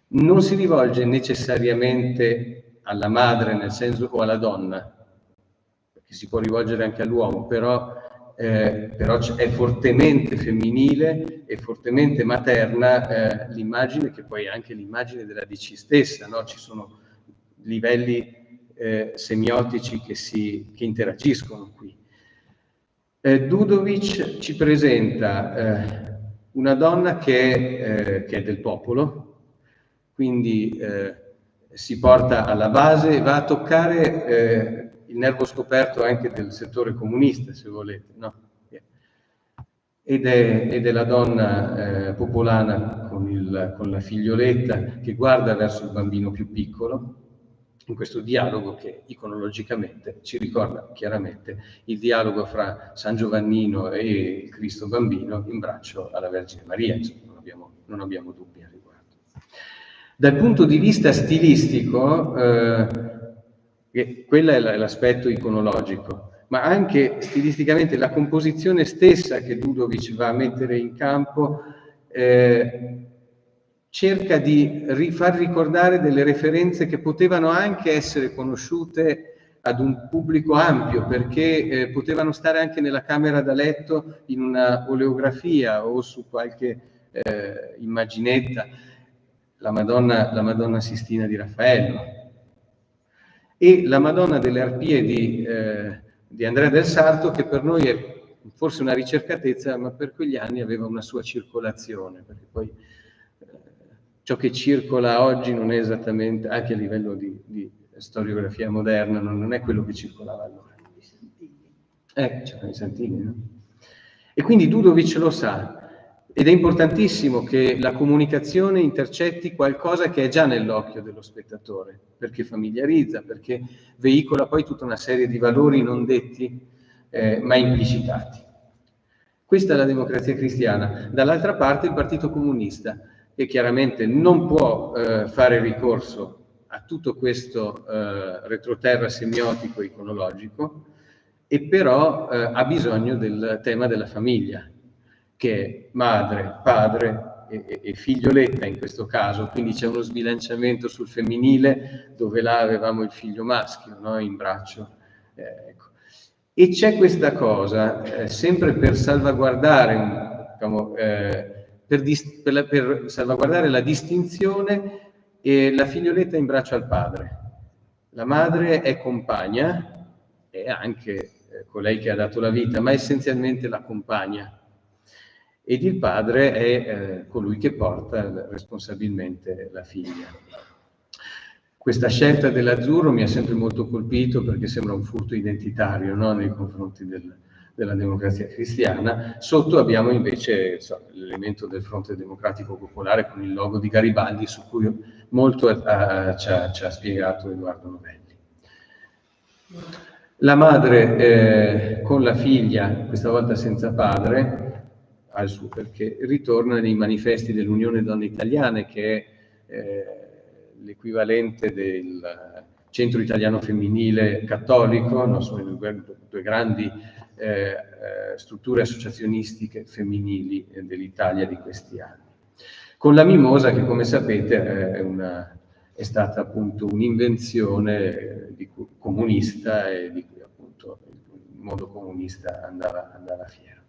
Non si rivolge necessariamente alla madre, nel senso, o alla donna, perché si può rivolgere anche all'uomo, però è fortemente femminile e fortemente materna l'immagine, che poi è anche l'immagine della DC stessa, no? Ci sono livelli semiotici che interagiscono qui. Đudović ci presenta una donna che è del popolo, quindi si porta alla base e va a toccare il nervo scoperto anche del settore comunista, se volete, no? Ed è la donna popolana con la figlioletta che guarda verso il bambino più piccolo, in questo dialogo che iconologicamente ci ricorda chiaramente il dialogo fra San Giovannino e il Cristo bambino in braccio alla Vergine Maria, insomma, non abbiamo dubbi al riguardo. Dal punto di vista stilistico, quello è l'aspetto iconologico, ma anche stilisticamente la composizione stessa che Đudović va a mettere in campo cerca di far ricordare delle referenze che potevano anche essere conosciute ad un pubblico ampio, perché potevano stare anche nella camera da letto in una oleografia o su qualche immaginetta, la Madonna Sistina di Raffaello e la Madonna delle Arpie di Andrea del Sarto, che per noi è forse una ricercatezza, ma per quegli anni aveva una sua circolazione, perché poi ciò che circola oggi non è esattamente, anche a livello di storiografia moderna, non è quello che circolava allora. C'erano i Santini, no? E quindi Đudović lo sa, ed è importantissimo che la comunicazione intercetti qualcosa che è già nell'occhio dello spettatore, perché familiarizza, perché veicola poi tutta una serie di valori non detti, ma implicitati. Questa è la Democrazia Cristiana. Dall'altra parte il Partito Comunista, che chiaramente non può fare ricorso a tutto questo retroterra semiotico iconologico, e però ha bisogno del tema della famiglia, che è madre, padre e figlioletta in questo caso, quindi c'è uno sbilanciamento sul femminile, dove là avevamo il figlio maschio, no? In braccio. Ecco. E c'è questa cosa, sempre per salvaguardare, diciamo, per salvaguardare la distinzione, la figlioletta in braccio al padre. La madre è compagna, è anche colei che ha dato la vita, ma essenzialmente la compagna. Ed il padre è colui che porta responsabilmente la figlia. Questa scelta dell'azzurro mi ha sempre molto colpito, perché sembra un furto identitario, no? Nei confronti della Democrazia Cristiana. Sotto abbiamo invece l'elemento del Fronte Democratico Popolare con il logo di Garibaldi, su cui molto ci ha spiegato Edoardo Novelli. La madre con la figlia, questa volta senza padre, al suo perché, ritorna nei manifesti dell'Unione Donne Italiane, che è l'equivalente del Centro Italiano Femminile Cattolico, no? Sono due grandi strutture associazionistiche femminili dell'Italia di questi anni. Con la mimosa, che come sapete è stata appunto un'invenzione comunista, e di cui appunto il mondo comunista andava fiero.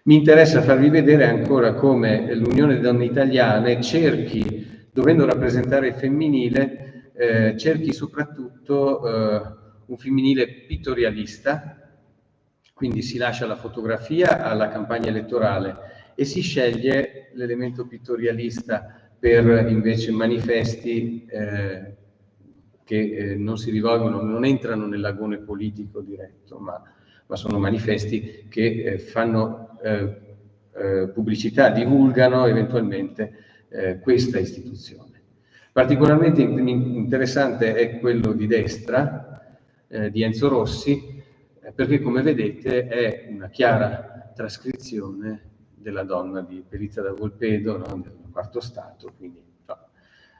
Mi interessa farvi vedere ancora come l'Unione Donne Italiane cerchi, dovendo rappresentare il femminile, cerchi soprattutto un femminile pittorialista, quindi si lascia la fotografia alla campagna elettorale e si sceglie l'elemento pittorialista per invece manifesti che non si rivolgono, non entrano nell'agone politico diretto, ma sono manifesti che fanno pubblicità divulgano eventualmente questa istituzione. Particolarmente interessante è quello di destra, di Enzo Rossi, perché come vedete è una chiara trascrizione della donna di Perizia da Volpedo, no? Del quarto stato, quindi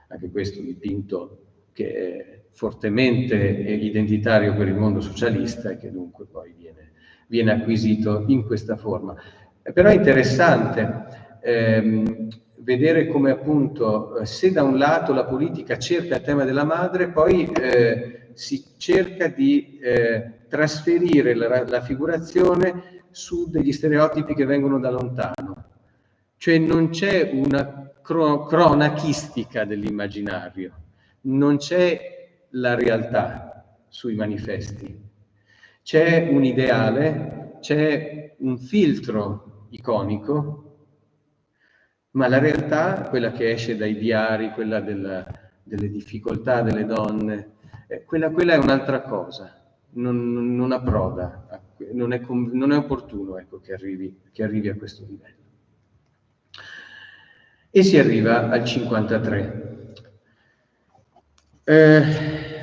anche questo dipinto che è fortemente identitario per il mondo socialista e che dunque poi viene acquisito in questa forma. Però è interessante vedere come appunto se da un lato la politica cerca il tema della madre, poi si cerca di trasferire la figurazione su degli stereotipi che vengono da lontano. Cioè non c'è una cronachistica dell'immaginario, non c'è la realtà sui manifesti, c'è un ideale, c'è un filtro iconico, ma la realtà, quella che esce dai diari, quella delle difficoltà delle donne, quella è un'altra cosa, non approda, non è opportuno, ecco, che arrivi a questo livello. E si arriva al 53.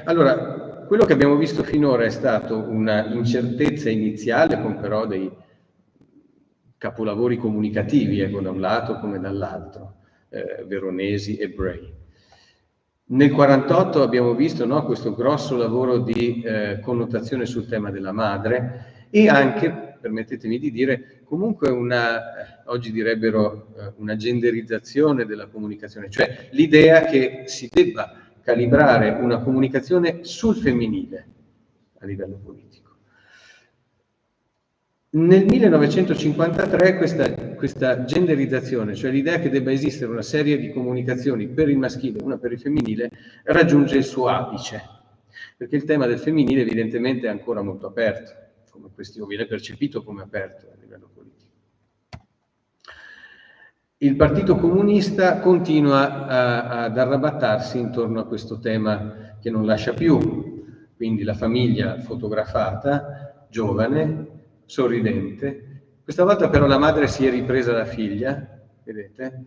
Allora, quello che abbiamo visto finora è stato una incertezza iniziale con però dei capolavori comunicativi, ecco, da un lato come dall'altro, Veronesi e Bray. Nel 48 abbiamo visto, no, questo grosso lavoro di connotazione sul tema della madre e anche, permettetemi di dire, comunque oggi direbbero una genderizzazione della comunicazione, cioè l'idea che si debba calibrare una comunicazione sul femminile a livello politico. Nel 1953 questa genderizzazione, cioè l'idea che debba esistere una serie di comunicazioni per il maschile e una per il femminile, raggiunge il suo apice, perché il tema del femminile evidentemente è ancora molto aperto, come questione, viene percepito come aperto a livello politico. Il Partito Comunista continua ad arrabattarsi intorno a questo tema che non lascia più, quindi la famiglia fotografata, giovane, sorridente. Questa volta però la madre si è ripresa la figlia, vedete?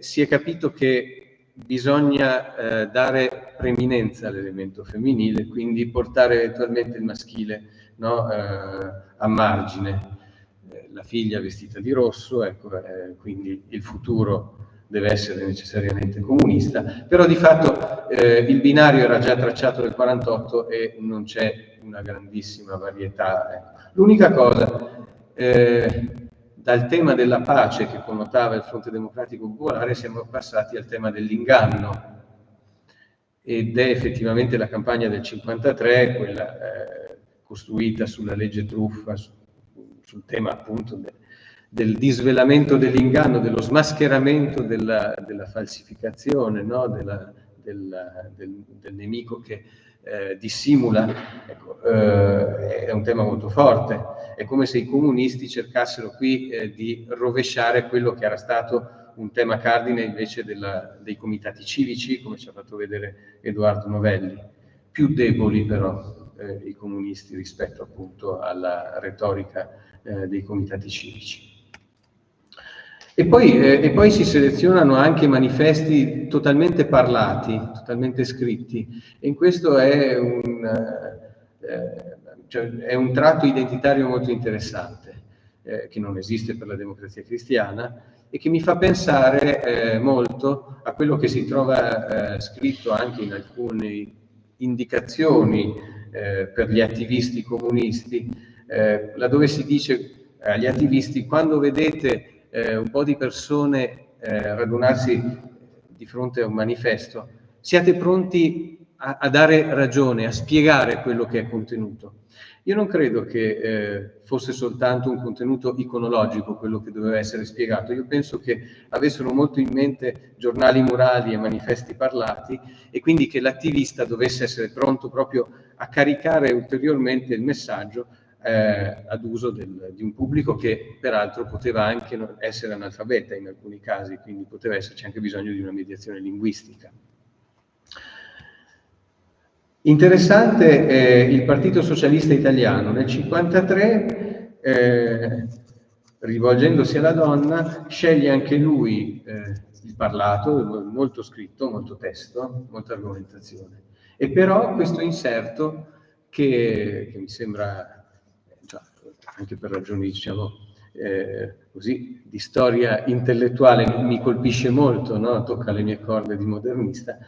Si è capito che bisogna dare preminenza all'elemento femminile, quindi portare eventualmente il maschile, no, a margine. La figlia vestita di rosso, ecco, quindi il futuro deve essere necessariamente comunista, però di fatto il binario era già tracciato nel 48 e non c'è una grandissima varietà. Ecco. L'unica cosa, dal tema della pace che connotava il Fronte Democratico Popolare siamo passati al tema dell'inganno, ed è effettivamente la campagna del 53, quella costruita sulla legge truffa, sul tema appunto del disvelamento dell'inganno, dello smascheramento della falsificazione, no? del nemico che dissimula, ecco, è un tema molto forte. È come se i comunisti cercassero qui di rovesciare quello che era stato un tema cardine invece dei comitati civici, come ci ha fatto vedere Edoardo Novelli, più deboli però i comunisti rispetto appunto alla retorica dei comitati civici. E poi si selezionano anche manifesti totalmente parlati, totalmente scritti, e in questo è un tratto identitario molto interessante, che non esiste per la Democrazia Cristiana, e che mi fa pensare molto a quello che si trova scritto anche in alcune indicazioni per gli attivisti comunisti, laddove si dice agli attivisti: quando vedete un po' di persone radunarsi di fronte a un manifesto, siate pronti a dare ragione, a spiegare quello che è contenuto. Io non credo che fosse soltanto un contenuto iconologico quello che doveva essere spiegato. Io penso che avessero molto in mente giornali murali e manifesti parlati, e quindi che l'attivista dovesse essere pronto proprio a caricare ulteriormente il messaggio ad uso di un pubblico che peraltro poteva anche essere analfabeta in alcuni casi, quindi poteva esserci anche bisogno di una mediazione linguistica. Interessante il Partito Socialista Italiano nel 1953 rivolgendosi alla donna, sceglie anche lui il parlato, molto scritto, molto testo, molta argomentazione. E però questo inserto che mi sembra, anche per ragioni, diciamo, così, di storia intellettuale, mi colpisce molto, no? Tocca le mie corde di modernista,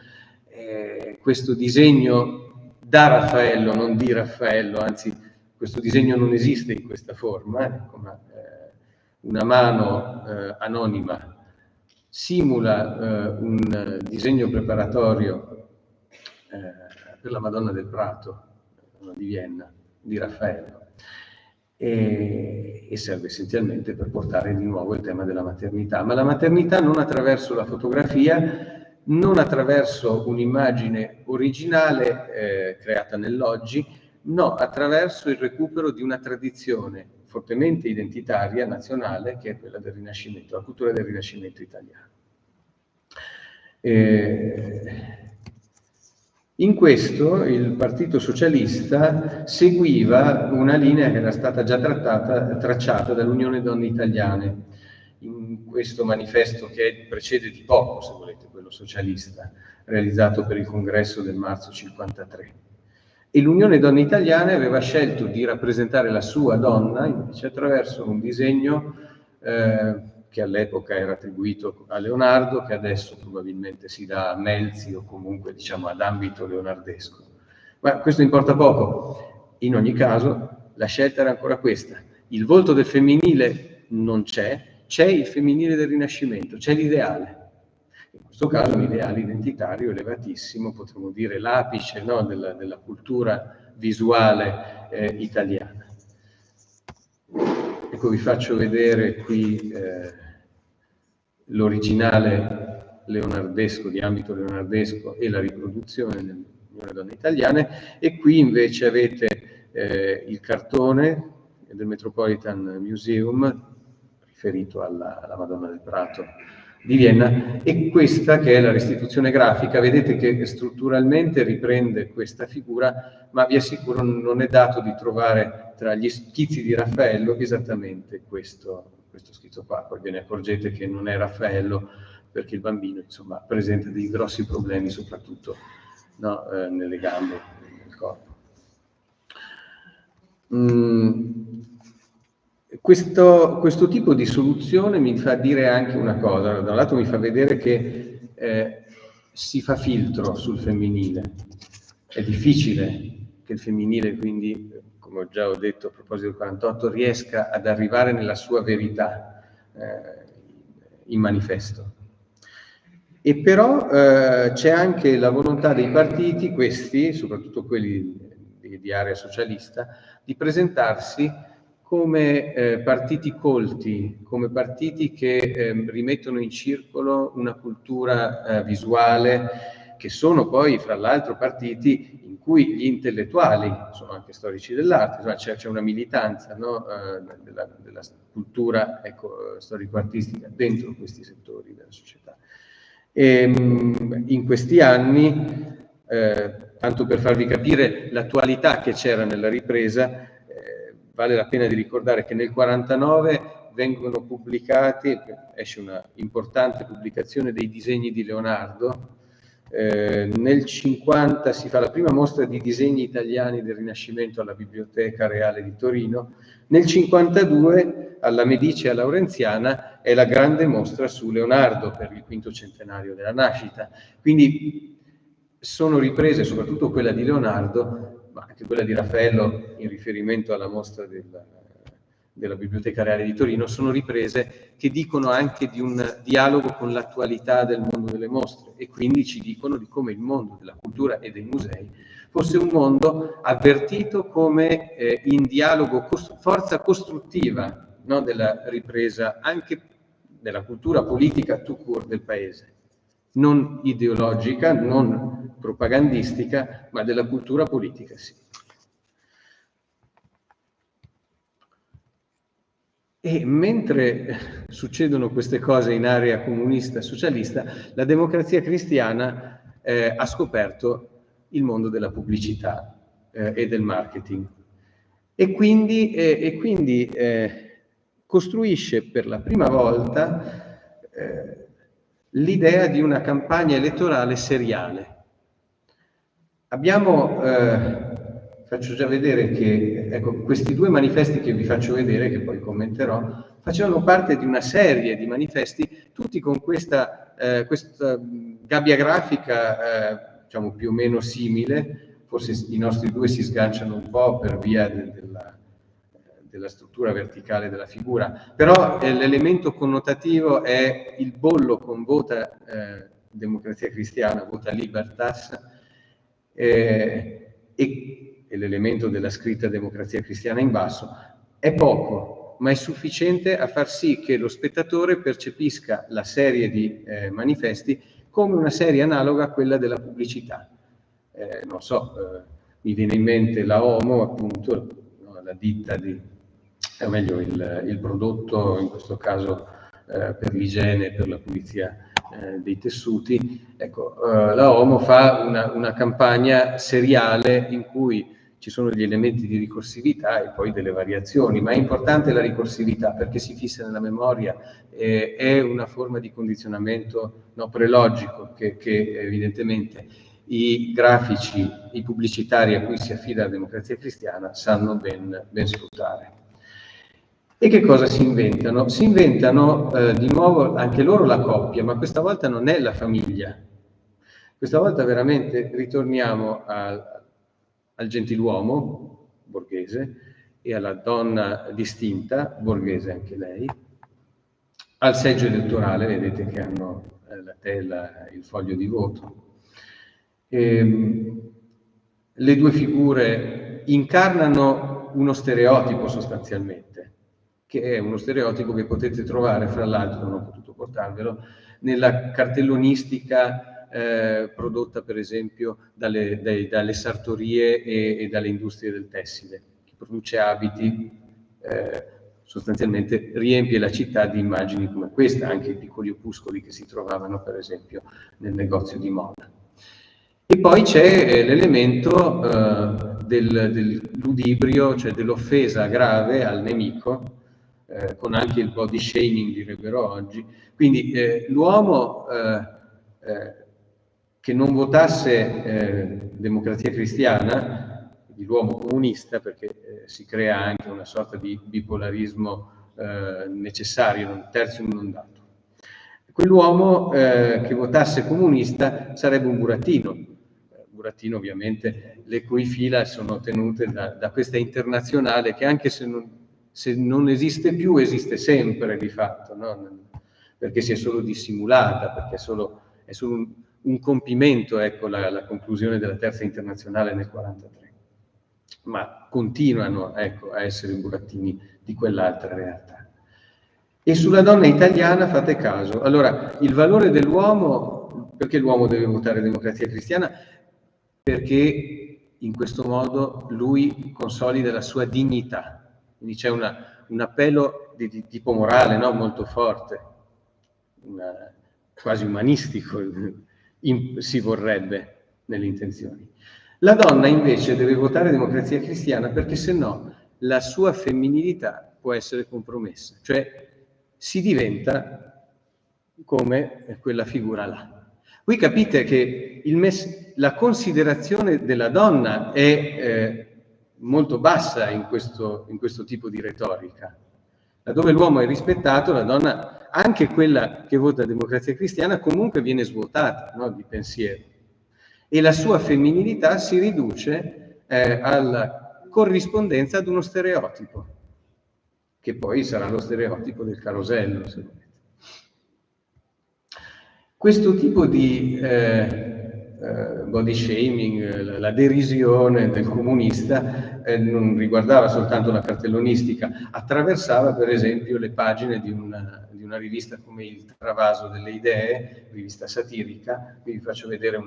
questo disegno da Raffaello, non di Raffaello, anzi questo disegno non esiste in questa forma, ma una mano anonima simula un disegno preparatorio per la Madonna del Prato di Vienna, di Raffaello, e serve essenzialmente per portare di nuovo il tema della maternità, ma la maternità non attraverso la fotografia, non attraverso un'immagine originale creata nell'oggi, no, attraverso il recupero di una tradizione fortemente identitaria, nazionale, che è quella del Rinascimento, la cultura del Rinascimento italiano. In questo il Partito Socialista seguiva una linea che era stata già tracciata dall'Unione Donne Italiane, in questo manifesto che precede di poco, se volete, quello socialista, realizzato per il congresso del marzo 53. E l'Unione Donne Italiane aveva scelto di rappresentare la sua donna invece attraverso un disegno che all'epoca era attribuito a Leonardo, che adesso probabilmente si dà a Melzi o comunque diciamo ad ambito leonardesco. Ma questo importa poco. In ogni caso la scelta era ancora questa. Il volto del femminile non c'è il femminile del Rinascimento, c'è l'ideale. In questo caso un ideale identitario elevatissimo, potremmo dire l'apice, no, della cultura visuale italiana. Ecco, vi faccio vedere qui l'originale leonardesco, di ambito leonardesco, e la riproduzione delle donne italiane, e qui invece avete il cartone del Metropolitan Museum riferito alla Madonna del Prato di Vienna, e questa che è la restituzione grafica. Vedete che strutturalmente riprende questa figura, ma vi assicuro non è dato di trovare tra gli schizzi di Raffaello esattamente questo schizzo qua. Poi ve ne accorgete che non è Raffaello perché il bambino, insomma, presenta dei grossi problemi soprattutto, no, nelle gambe, nel corpo. Questo tipo di soluzione mi fa dire anche una cosa. Da un lato mi fa vedere che si fa filtro sul femminile. È difficile che il femminile, quindi, come già ho detto a proposito del 48, riesca ad arrivare nella sua verità in manifesto. E però c'è anche la volontà dei partiti, questi, soprattutto quelli di area socialista, di presentarsi come partiti colti, come partiti che rimettono in circolo una cultura visuale, che sono poi, fra l'altro, partiti in cui gli intellettuali sono anche storici dell'arte, c'è una militanza, no, della cultura, ecco, storico-artistica dentro questi settori della società. E, in questi anni, tanto per farvi capire l'attualità che c'era nella ripresa, vale la pena di ricordare che nel 49 vengono pubblicati, esce una importante pubblicazione dei disegni di Leonardo, nel 50 si fa la prima mostra di disegni italiani del Rinascimento alla Biblioteca Reale di Torino, nel 52 alla Medicea Laurenziana è la grande mostra su Leonardo per il 5° centenario della nascita. Quindi sono riprese, soprattutto quella di Leonardo, ma anche quella di Raffaello in riferimento alla mostra della Biblioteca Reale di Torino, sono riprese che dicono anche di un dialogo con l'attualità del mondo delle mostre, e quindi ci dicono di come il mondo della cultura e dei musei fosse un mondo avvertito come in dialogo, forza costruttiva, no, della ripresa anche della cultura politica tout court del paese, non ideologica, non propagandistica, ma della cultura politica, sì. E mentre succedono queste cose in area comunista e socialista, la Democrazia Cristiana ha scoperto il mondo della pubblicità e del marketing. E quindi costruisce per la prima volta l'idea di una campagna elettorale seriale. Abbiamo, faccio già vedere che, ecco, questi due manifesti che vi faccio vedere, che poi commenterò, facevano parte di una serie di manifesti, tutti con questa gabbia grafica, diciamo, più o meno simile. Forse i nostri due si sganciano un po' per via della struttura verticale della figura, però l'elemento connotativo è il bollo con vota Democrazia Cristiana, vota Libertas, e l'elemento della scritta Democrazia Cristiana in basso. È poco, ma è sufficiente a far sì che lo spettatore percepisca la serie di manifesti come una serie analoga a quella della pubblicità. Non so, mi viene in mente la Omo, appunto, no, la ditta o meglio il prodotto, in questo caso per l'igiene, per la pulizia dei tessuti. Ecco, la Omo fa una campagna seriale in cui ci sono degli elementi di ricorsività e poi delle variazioni, ma è importante la ricorsività perché si fissa nella memoria, è una forma di condizionamento prelogico che evidentemente i grafici, i pubblicitari a cui si affida la Democrazia Cristiana sanno ben sfruttare. E che cosa si inventano? Si inventano di nuovo anche loro la coppia, ma questa volta non è la famiglia. Questa volta veramente ritorniamo al gentiluomo borghese e alla donna distinta, borghese anche lei, al seggio elettorale, vedete che hanno la tela, il foglio di voto. Le due figure incarnano uno stereotipo sostanzialmente, che è uno stereotipo che potete trovare, fra l'altro, non ho potuto portarvelo, nella cartellonistica prodotta per esempio dalle sartorie e dalle industrie del tessile. Chi produce abiti sostanzialmente riempie la città di immagini come questa, anche i piccoli opuscoli che si trovavano per esempio nel negozio di moda. E poi c'è l'elemento del ludibrio, cioè dell'offesa grave al nemico, con anche il body shaming, direbbero oggi. Quindi l'uomo che non votasse Democrazia Cristiana, l'uomo comunista, perché si crea anche una sorta di bipolarismo necessario, un tertium non dato. Quell'uomo che votasse comunista sarebbe un burattino. Burattino ovviamente le cui fila sono tenute da questa internazionale che anche se non esiste più, esiste sempre di fatto, no? Perché si è solo dissimulata, perché è solo un compimento, ecco, la conclusione della terza internazionale nel 1943. Ma continuano, ecco, a essere burattini di quell'altra realtà. E sulla donna italiana fate caso. Allora, il valore dell'uomo, perché l'uomo deve votare Democrazia Cristiana? Perché in questo modo lui consolida la sua dignità. Quindi c'è un appello di tipo morale, no? Molto forte, quasi umanistico, si vorrebbe nelle intenzioni. La donna invece deve votare Democrazia Cristiana perché se no la sua femminilità può essere compromessa, cioè si diventa come quella figura là. Voi capite che la considerazione della donna è molto bassa in questo tipo di retorica. Laddove l'uomo è rispettato, la donna, anche quella che vota Democrazia Cristiana, comunque viene svuotata, no, di pensiero. E la sua femminilità si riduce alla corrispondenza ad uno stereotipo, che poi sarà lo stereotipo del carosello, se volete. Questo tipo di body shaming, la derisione del comunista, non riguardava soltanto la cartellonistica, attraversava per esempio le pagine di una rivista come il Travaso delle Idee, rivista satirica. Qui vi faccio vedere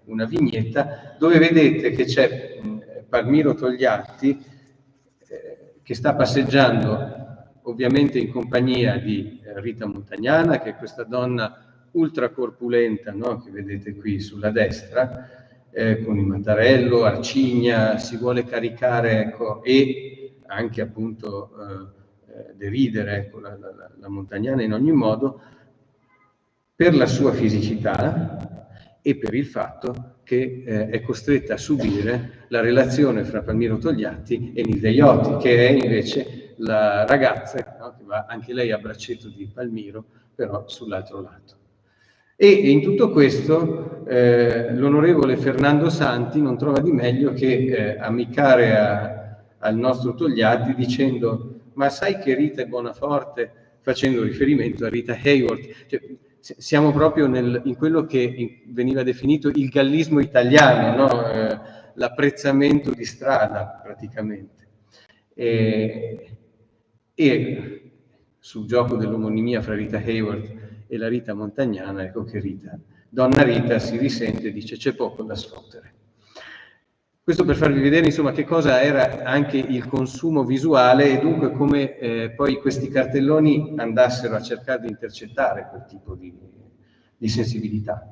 una vignetta dove vedete che c'è Palmiro Togliatti che sta passeggiando ovviamente in compagnia di Rita Montagnana, che è questa donna ultra corpulenta, no? Che vedete qui sulla destra, con il Mattarello, Arcigna, si vuole caricare, ecco, e anche appunto deridere, ecco, la Montagnana in ogni modo, per la sua fisicità e per il fatto che è costretta a subire la relazione fra Palmiro Togliatti e Nilde Iotti, che è invece la ragazza, no, che va anche lei a braccetto di Palmiro, però sull'altro lato. E in tutto questo l'onorevole Fernando Santi non trova di meglio che ammiccare al nostro Togliatti dicendo: ma sai che Rita è Bonaforte, facendo riferimento a Rita Hayworth. Cioè, siamo proprio in quello che veniva definito il gallismo italiano, no? L'apprezzamento di strada praticamente. E sul gioco dell'omonimia fra Rita Hayworth e la Rita Montagnana, ecco che donna Rita si risente e dice: c'è poco da sfottere. Questo per farvi vedere, insomma, che cosa era anche il consumo visuale e dunque come poi questi cartelloni andassero a cercare di intercettare quel tipo di sensibilità.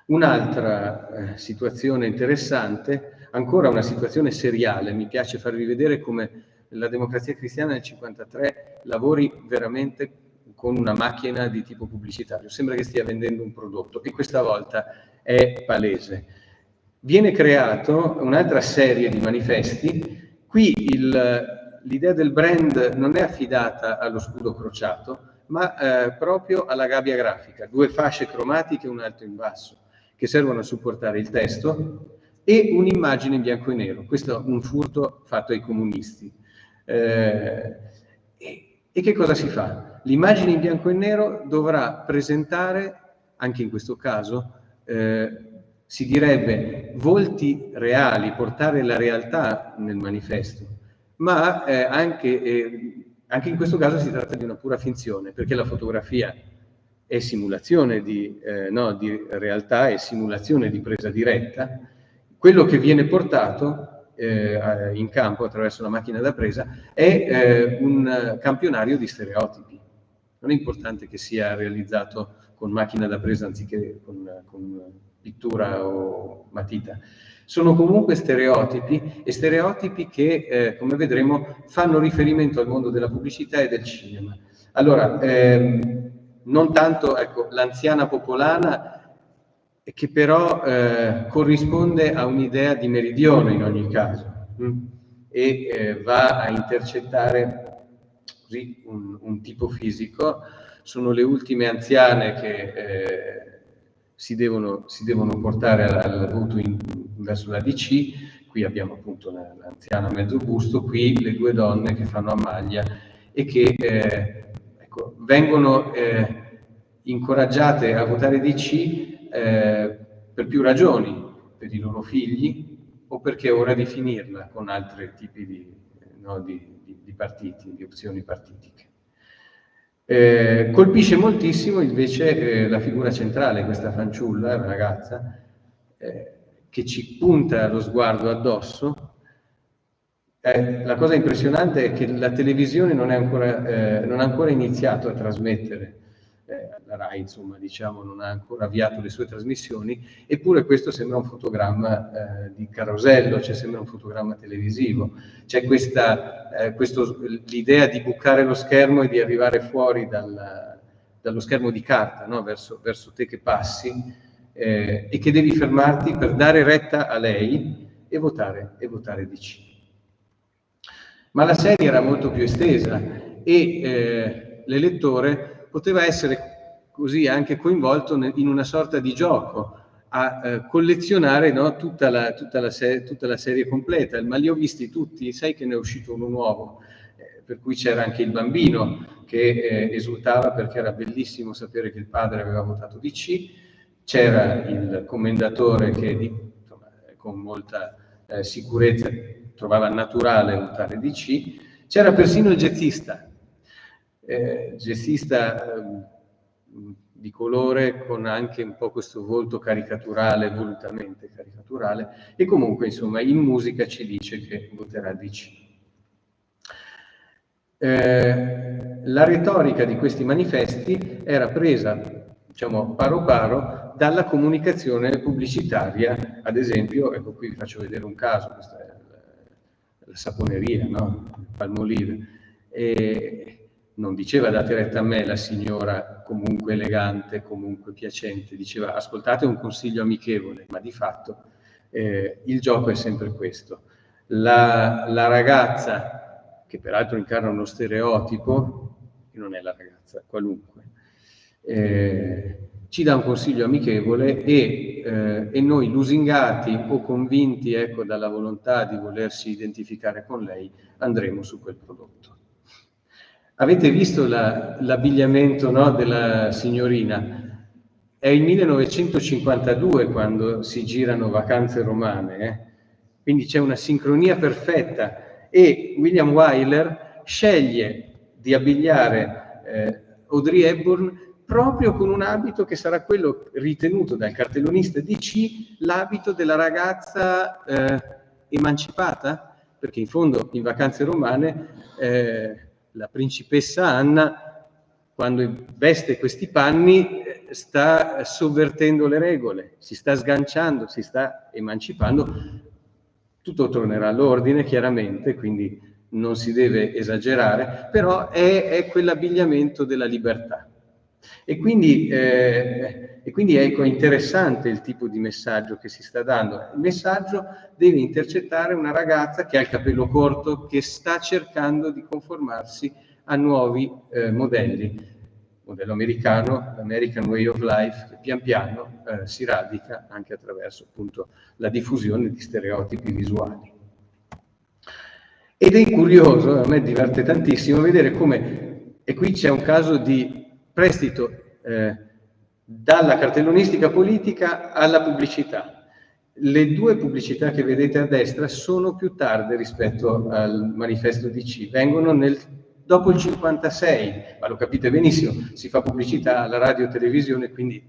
Un'altra situazione interessante, ancora una situazione seriale, mi piace farvi vedere come la Democrazia Cristiana nel 1953 lavori veramente con una macchina di tipo pubblicitario, sembra che stia vendendo un prodotto e questa volta è palese. Viene creato un'altra serie di manifesti, qui l'idea del brand non è affidata allo scudo crociato, ma proprio alla gabbia grafica, 2 fasce cromatiche, un alto e un basso, che servono a supportare il testo e un'immagine in bianco e nero. Questo è un furto fatto ai comunisti. E che cosa si fa? L'immagine in bianco e nero dovrà presentare, anche in questo caso, si direbbe volti reali, portare la realtà nel manifesto, ma anche in questo caso si tratta di una pura finzione, perché la fotografia è simulazione di realtà, è simulazione di presa diretta. Quello che viene portato in campo attraverso la macchina da presa è un campionario di stereotipi. Non è importante che sia realizzato con macchina da presa anziché con pittura o matita. Sono comunque stereotipi e stereotipi che, come vedremo, fanno riferimento al mondo della pubblicità e del cinema. Allora, non tanto, ecco, l'anziana popolana, che però corrisponde a un'idea di meridione in ogni caso, e va a intercettare così un tipo fisico. Sono le ultime anziane che si devono portare al voto verso la DC. Qui abbiamo appunto l'anziana mezzo busto, qui le 2 donne che fanno a maglia e che ecco, vengono incoraggiate a votare DC per più ragioni, per i loro figli o perché è ora di finirla con altri tipi di partiti, di opzioni partitiche. Colpisce moltissimo invece la figura centrale, questa fanciulla, la ragazza, che ci punta lo sguardo addosso. La cosa impressionante è che la televisione non ha ancora iniziato a trasmettere, la RAI insomma, diciamo, non ha ancora avviato le sue trasmissioni, eppure questo sembra un fotogramma di carosello, cioè sembra un fotogramma televisivo. C'è l'idea di bucare lo schermo e di arrivare fuori dallo schermo di carta, no? verso te che passi, e che devi fermarti per dare retta a lei e votare DC. Ma la serie era molto più estesa e l'elettore poteva essere così anche coinvolto in una sorta di gioco a collezionare, no, tutta la serie completa. Ma li ho visti tutti, sai che ne è uscito uno nuovo, per cui c'era anche il bambino che esultava perché era bellissimo sapere che il padre aveva votato DC, c'era il commendatore che insomma, con molta sicurezza trovava naturale votare DC, c'era persino il jazzista di colore con anche un po' questo volto caricaturale, volutamente caricaturale, e comunque insomma in musica ci dice che voterà DC. La retorica di questi manifesti era presa, diciamo, paro paro dalla comunicazione pubblicitaria. Ad esempio, ecco qui vi faccio vedere un caso, questa è la saponeria, no? Palmolive. e non diceva date retta a me la signora comunque elegante, comunque piacente, diceva ascoltate un consiglio amichevole, ma di fatto il gioco è sempre questo. La ragazza, che peraltro incarna uno stereotipo, che non è la ragazza qualunque, ci dà un consiglio amichevole e noi lusingati o convinti, ecco, dalla volontà di volersi identificare con lei, andremo su quel prodotto. Avete visto l'abbigliamento, no, della signorina? È il 1952 quando si girano Vacanze romane, quindi c'è una sincronia perfetta e William Wyler sceglie di abbigliare Audrey Hepburn proprio con un abito che sarà quello ritenuto dal cartellonista DC l'abito della ragazza emancipata, perché in fondo in Vacanze romane la principessa Anna, quando veste questi panni, sta sovvertendo le regole, si sta sganciando, si sta emancipando. Tutto tornerà all'ordine, chiaramente, quindi non si deve esagerare, però è quell'abbigliamento della libertà. E quindi ecco, è interessante il tipo di messaggio che si sta dando. Il messaggio deve intercettare una ragazza che ha il capello corto, che sta cercando di conformarsi a nuovi modelli. Modello americano, l'American Way of Life, che pian piano si radica anche attraverso appunto la diffusione di stereotipi visuali. Ed è curioso, a me diverte tantissimo vedere come, e qui c'è un caso di prestito dalla cartellonistica politica alla pubblicità. Le due pubblicità che vedete a destra sono più tarde rispetto al manifesto DC, vengono dopo il 56, ma lo capite benissimo, si fa pubblicità alla radio e televisione, quindi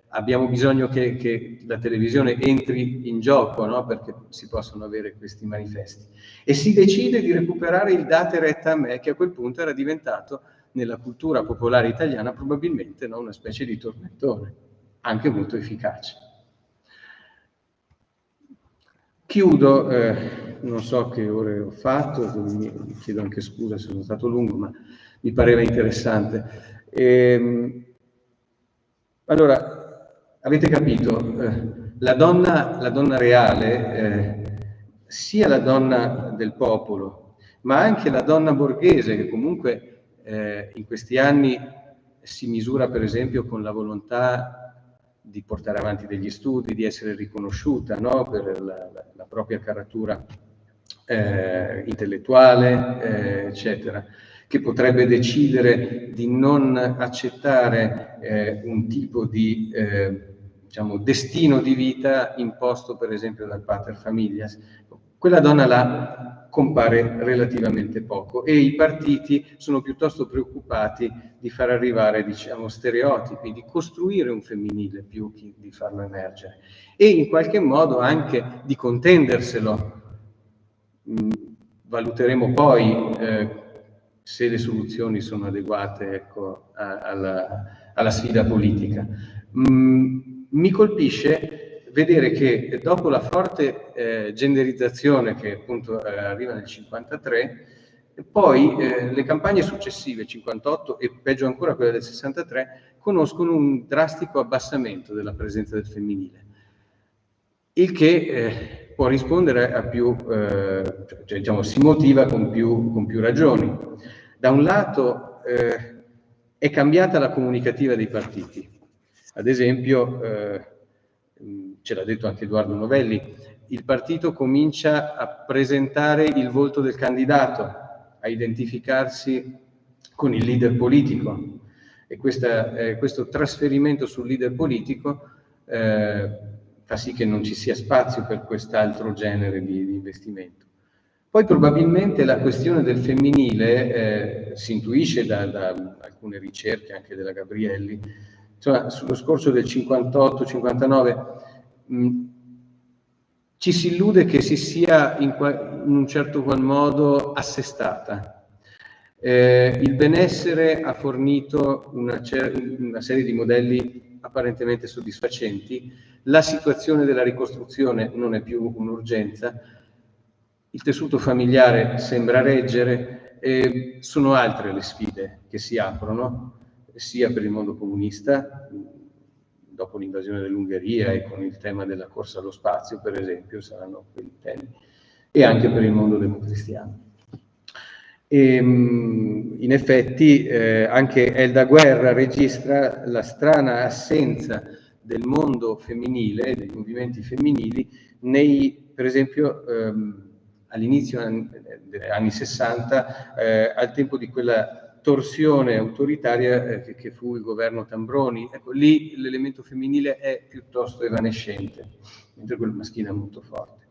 abbiamo bisogno che la televisione entri in gioco, no? Perché si possono avere questi manifesti. E si decide di recuperare il date retta a me, che a quel punto era diventato nella cultura popolare italiana probabilmente, no, una specie di tormentone, anche molto efficace. Chiudo, non so che ore ho fatto, mi chiedo anche scusa se sono stato lungo, ma mi pareva interessante. Allora, avete capito, la donna reale, sia la donna del popolo, ma anche la donna borghese, che comunque in questi anni si misura per esempio con la volontà di portare avanti degli studi, di essere riconosciuta, no? Per la propria caratura intellettuale, eccetera, che potrebbe decidere di non accettare un tipo di diciamo, destino di vita imposto per esempio dal pater familias. Quella donna là compare relativamente poco e i partiti sono piuttosto preoccupati di far arrivare, diciamo, stereotipi, di costruire un femminile più che di farlo emergere e in qualche modo anche di contenderselo. Valuteremo poi se le soluzioni sono adeguate, ecco, alla sfida politica. Mi colpisce vedere che dopo la forte genderizzazione che appunto arriva nel 53, poi le campagne successive, 58 e peggio ancora quella del 63, conoscono un drastico abbassamento della presenza del femminile, il che può rispondere a più, cioè, diciamo, si motiva con più ragioni. Da un lato è cambiata la comunicativa dei partiti. Ad esempio, ce l'ha detto anche Edoardo Novelli, il partito comincia a presentare il volto del candidato, a identificarsi con il leader politico e questo trasferimento sul leader politico fa sì che non ci sia spazio per quest'altro genere di investimento. Poi probabilmente la questione del femminile si intuisce da alcune ricerche anche della Gabrielli, insomma, sullo scorso del 58-59 ci si illude che si sia in un certo qual modo assestata. Il benessere ha fornito una serie di modelli apparentemente soddisfacenti, la situazione della ricostruzione non è più un'urgenza, il tessuto familiare sembra reggere, Sono altre le sfide che si aprono, sia per il mondo comunista, dopo l'invasione dell'Ungheria e con il tema della corsa allo spazio, per esempio, saranno quei temi, e anche per il mondo democristiano. In effetti anche Elda Guerra registra la strana assenza del mondo femminile, dei movimenti femminili, per esempio all'inizio degli anni 60, al tempo di quella torsione autoritaria che fu il governo Tambroni. Ecco, lì l'elemento femminile è piuttosto evanescente, mentre quello maschile è molto forte.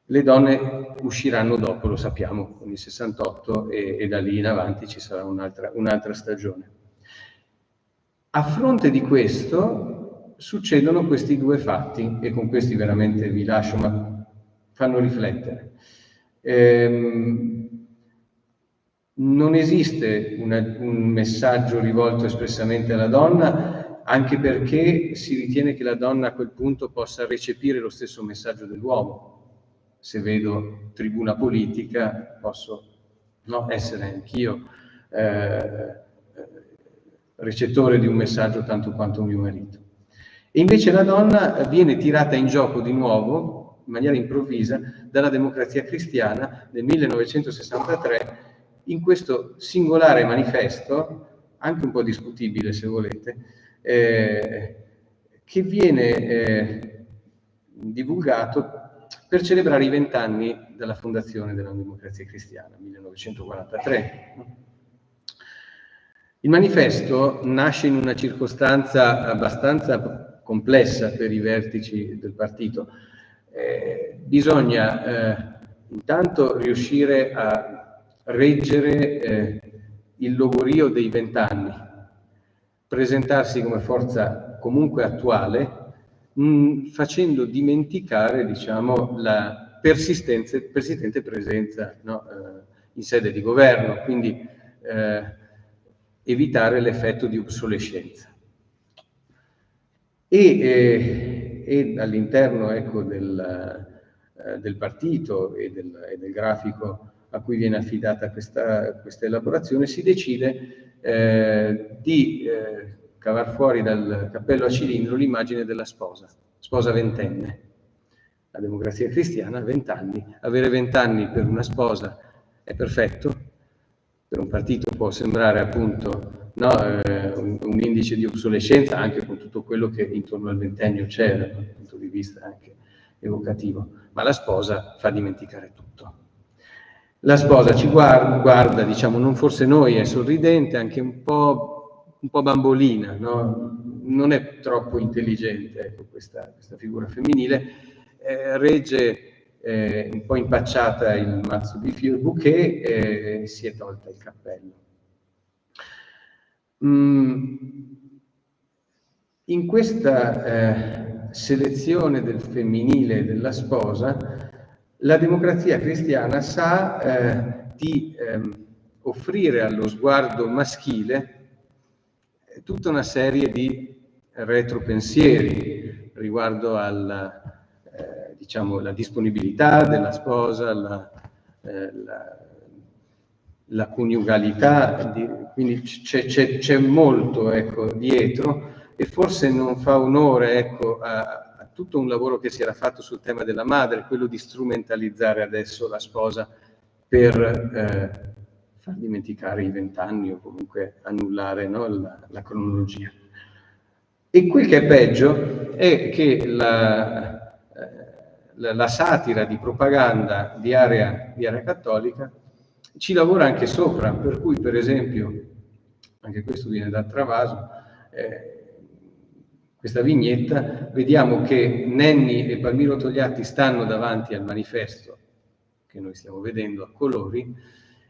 Le donne usciranno dopo, lo sappiamo, con il 68 e da lì in avanti ci sarà un'altra stagione. A fronte di questo succedono questi due fatti, e con questi veramente vi lascio, ma fanno riflettere. Non esiste un messaggio rivolto espressamente alla donna, anche perché si ritiene che la donna a quel punto possa recepire lo stesso messaggio dell'uomo. Se vedo tribuna politica, posso essere anch'io recettore di un messaggio tanto quanto mio marito. E invece la donna viene tirata in gioco di nuovo, in maniera improvvisa, dalla Democrazia Cristiana nel 1963, in questo singolare manifesto, anche un po' discutibile se volete, che viene divulgato per celebrare i 20 anni dalla fondazione della Democrazia Cristiana, 1943. Il manifesto nasce in una circostanza abbastanza complessa per i vertici del partito. Bisogna intanto riuscire a reggere il logorio dei 20 anni, presentarsi come forza comunque attuale, facendo dimenticare, diciamo, la persistente presenza in sede di governo, quindi evitare l'effetto di obsolescenza. E all'interno, ecco, del partito e del grafico a cui viene affidata questa elaborazione, si decide di cavar fuori dal cappello a cilindro l'immagine della sposa ventenne. La Democrazia Cristiana, 20 anni. Avere 20 anni per una sposa è perfetto. Per un partito può sembrare appunto un indice di obsolescenza, anche con tutto quello che intorno al ventennio c'era, dal punto di vista anche evocativo, ma la sposa fa dimenticare tutto. La sposa ci guarda, diciamo, non forse noi, è sorridente, anche un po' bambolina, no? Non è troppo intelligente, ecco, questa figura femminile, regge un po' impacciata il mazzo di bouquet e si è tolta il cappello. In questa selezione del femminile della sposa, la Democrazia Cristiana sa di offrire allo sguardo maschile tutta una serie di retropensieri riguardo alla diciamo, la disponibilità della sposa, la coniugalità, quindi c'è molto, ecco, dietro, e forse non fa onore, ecco, a tutto un lavoro che si era fatto sul tema della madre, quello di strumentalizzare adesso la sposa per far dimenticare i 20 anni o comunque annullare, no, la cronologia. E quel che è peggio è che la satira di propaganda di area cattolica ci lavora anche sopra, per cui per esempio, anche questo viene da Travaso, questa vignetta, vediamo che Nenni e Palmiro Togliatti stanno davanti al manifesto che noi stiamo vedendo a colori,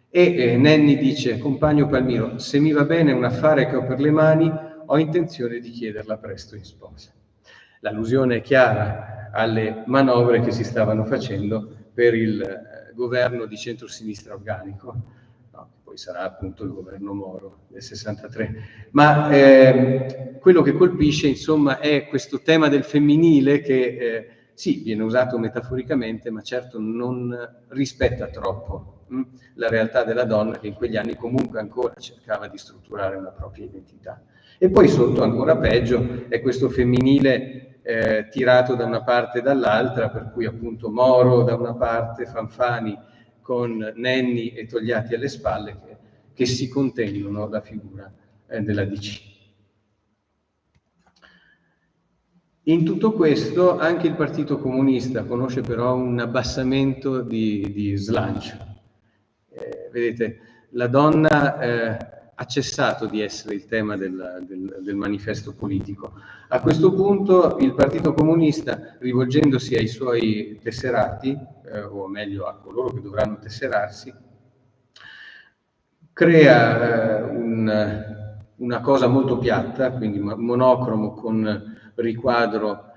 e Nenni dice: compagno Palmiro, se mi va bene un affare che ho per le mani, ho intenzione di chiederla presto in sposa. L'allusione è chiara alle manovre che si stavano facendo per il governo di centrosinistra organico, no, che poi sarà appunto il governo Moro del 63. Ma quello che colpisce, insomma, è questo tema del femminile che sì, viene usato metaforicamente, ma certo non rispetta troppo la realtà della donna, che in quegli anni comunque ancora cercava di strutturare una propria identità. E poi sotto, ancora peggio, è questo femminile tirato da una parte e dall'altra, per cui appunto Moro da una parte, Fanfani con Nenni e Togliatti alle spalle, che si contendono la figura della DC. In tutto questo anche il Partito Comunista conosce però un abbassamento di slancio. Vedete, la donna ha cessato di essere il tema del manifesto politico. A questo punto il Partito Comunista, rivolgendosi ai suoi tesserati, o meglio a coloro che dovranno tesserarsi, crea una cosa molto piatta, quindi monocromo con riquadro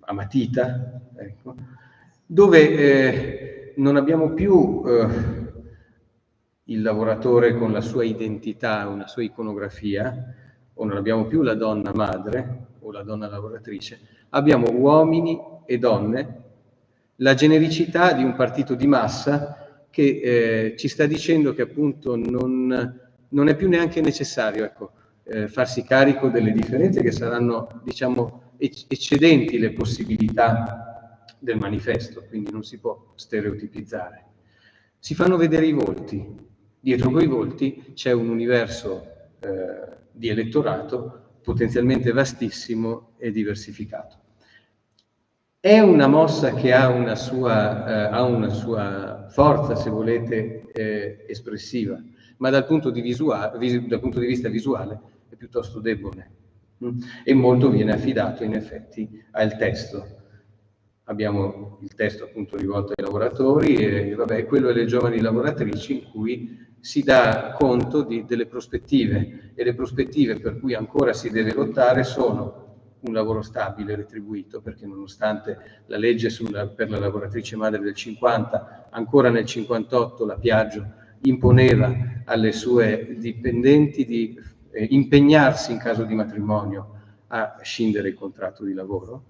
a matita, ecco, dove non abbiamo più il lavoratore con la sua identità, una sua iconografia, o non abbiamo più la donna madre o la donna lavoratrice, abbiamo uomini e donne, la genericità di un partito di massa che ci sta dicendo che appunto non è più neanche necessario, ecco, farsi carico delle differenze che saranno, diciamo, eccedenti le possibilità del manifesto, quindi non si può stereotipizzare. Si fanno vedere i volti, dietro quei volti c'è un universo di elettorato potenzialmente vastissimo e diversificato. È una mossa che ha una sua forza, se volete, espressiva, ma dal punto di vista visuale è piuttosto debole. E molto viene affidato in effetti al testo. Abbiamo il testo appunto rivolto ai lavoratori e vabbè, quello alle giovani lavoratrici, in cui si dà conto delle prospettive, e le prospettive per cui ancora si deve lottare sono un lavoro stabile, retribuito, perché nonostante la legge per la lavoratrice madre del 50, ancora nel 58 la Piaggio imponeva alle sue dipendenti di impegnarsi in caso di matrimonio a scindere il contratto di lavoro.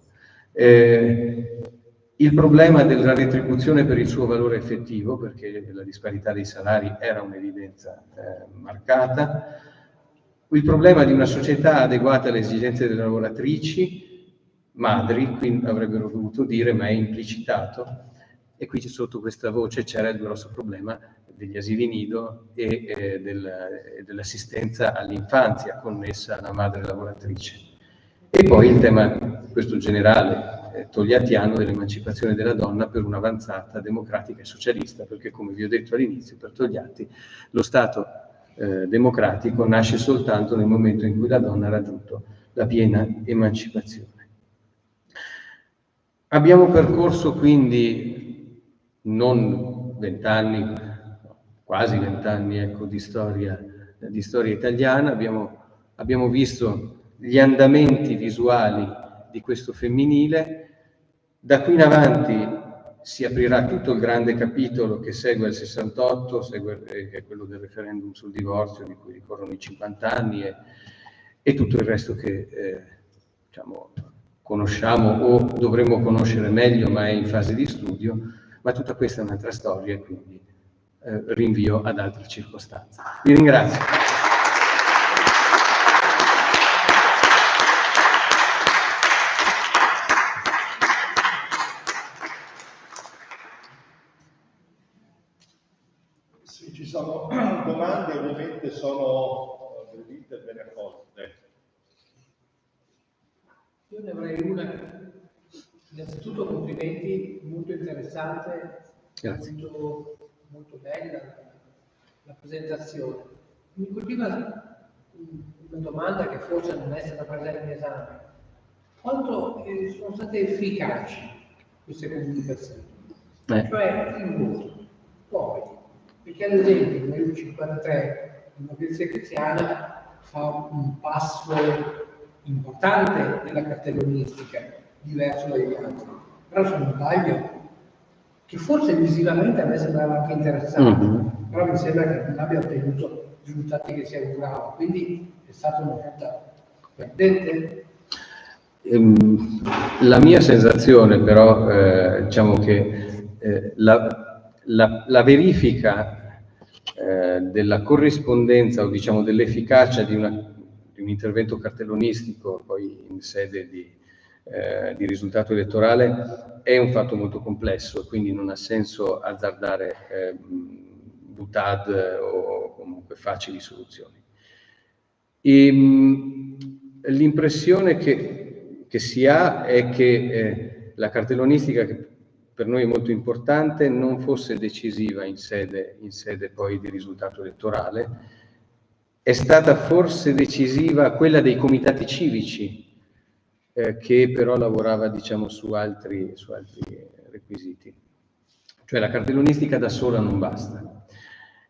Il problema della retribuzione per il suo valore effettivo, perché la disparità dei salari era un'evidenza marcata, il problema di una società adeguata alle esigenze delle lavoratrici, madri, qui avrebbero dovuto dire, ma è implicitato, e qui sotto questa voce c'era il grosso problema degli asili nido e dell'assistenza all'infanzia connessa alla madre lavoratrice. E poi il tema, questo generale, togliattiano, dell'emancipazione della donna per un'avanzata democratica e socialista, perché come vi ho detto all'inizio, per Togliatti lo Stato democratico nasce soltanto nel momento in cui la donna ha raggiunto la piena emancipazione. Abbiamo percorso quindi non 20 anni, quasi 20 anni, ecco, di storia italiana, abbiamo visto gli andamenti visuali di questo femminile. Da qui in avanti si aprirà tutto il grande capitolo che segue il 68, che è quello del referendum sul divorzio, di cui ricorrono i 50 anni, e tutto il resto che diciamo, conosciamo o dovremmo conoscere meglio, ma è in fase di studio. Ma tutta questa è un'altra storia, e quindi rinvio ad altre circostanze. Vi ringrazio. Sì, ci sono domande, ovviamente sono gradite e ben accolte. Io ne avrei una. Innanzitutto complimenti, molto interessante, molto bella la presentazione. Mi colpiva una domanda che forse non è stata presa in esame. Quanto sono state efficaci queste comunicazioni? Cioè il voto. Poi, perché ad esempio nel 53 la Democrazia Cristiana fa un passo importante nella cartellonistica, diverso dagli altri, però se non sbaglio, che forse visivamente a me sembrava anche interessante, però mi sembra che non abbia ottenuto i risultati che si augurava, quindi è stata una scelta perdente. La mia sensazione però, diciamo che la verifica della corrispondenza o diciamo dell'efficacia di un intervento cartellonistico poi in sede di risultato elettorale è un fatto molto complesso, quindi non ha senso azzardare butad o comunque facili soluzioni. L'impressione che si ha è che la cartellonistica, che per noi è molto importante, non fosse decisiva in sede poi di risultato elettorale. È stata forse decisiva quella dei comitati civici, che però lavorava, diciamo, su altri requisiti. Cioè la cartellonistica da sola non basta,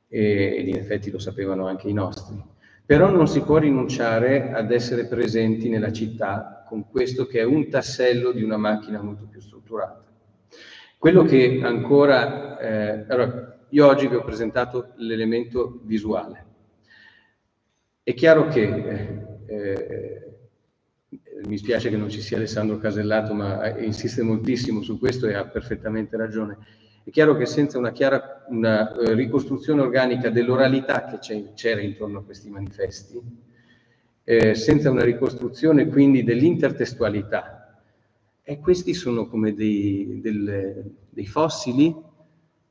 ed in effetti lo sapevano anche i nostri. Però non si può rinunciare ad essere presenti nella città con questo che è un tassello di una macchina molto più strutturata. Quello che ancora... allora, io oggi vi ho presentato l'elemento visuale. È chiaro che... mi spiace che non ci sia Alessandro Casellato, ma insiste moltissimo su questo e ha perfettamente ragione. È chiaro che senza una ricostruzione organica dell'oralità che c'era intorno a questi manifesti, senza una ricostruzione quindi dell'intertestualità, e questi sono come dei fossili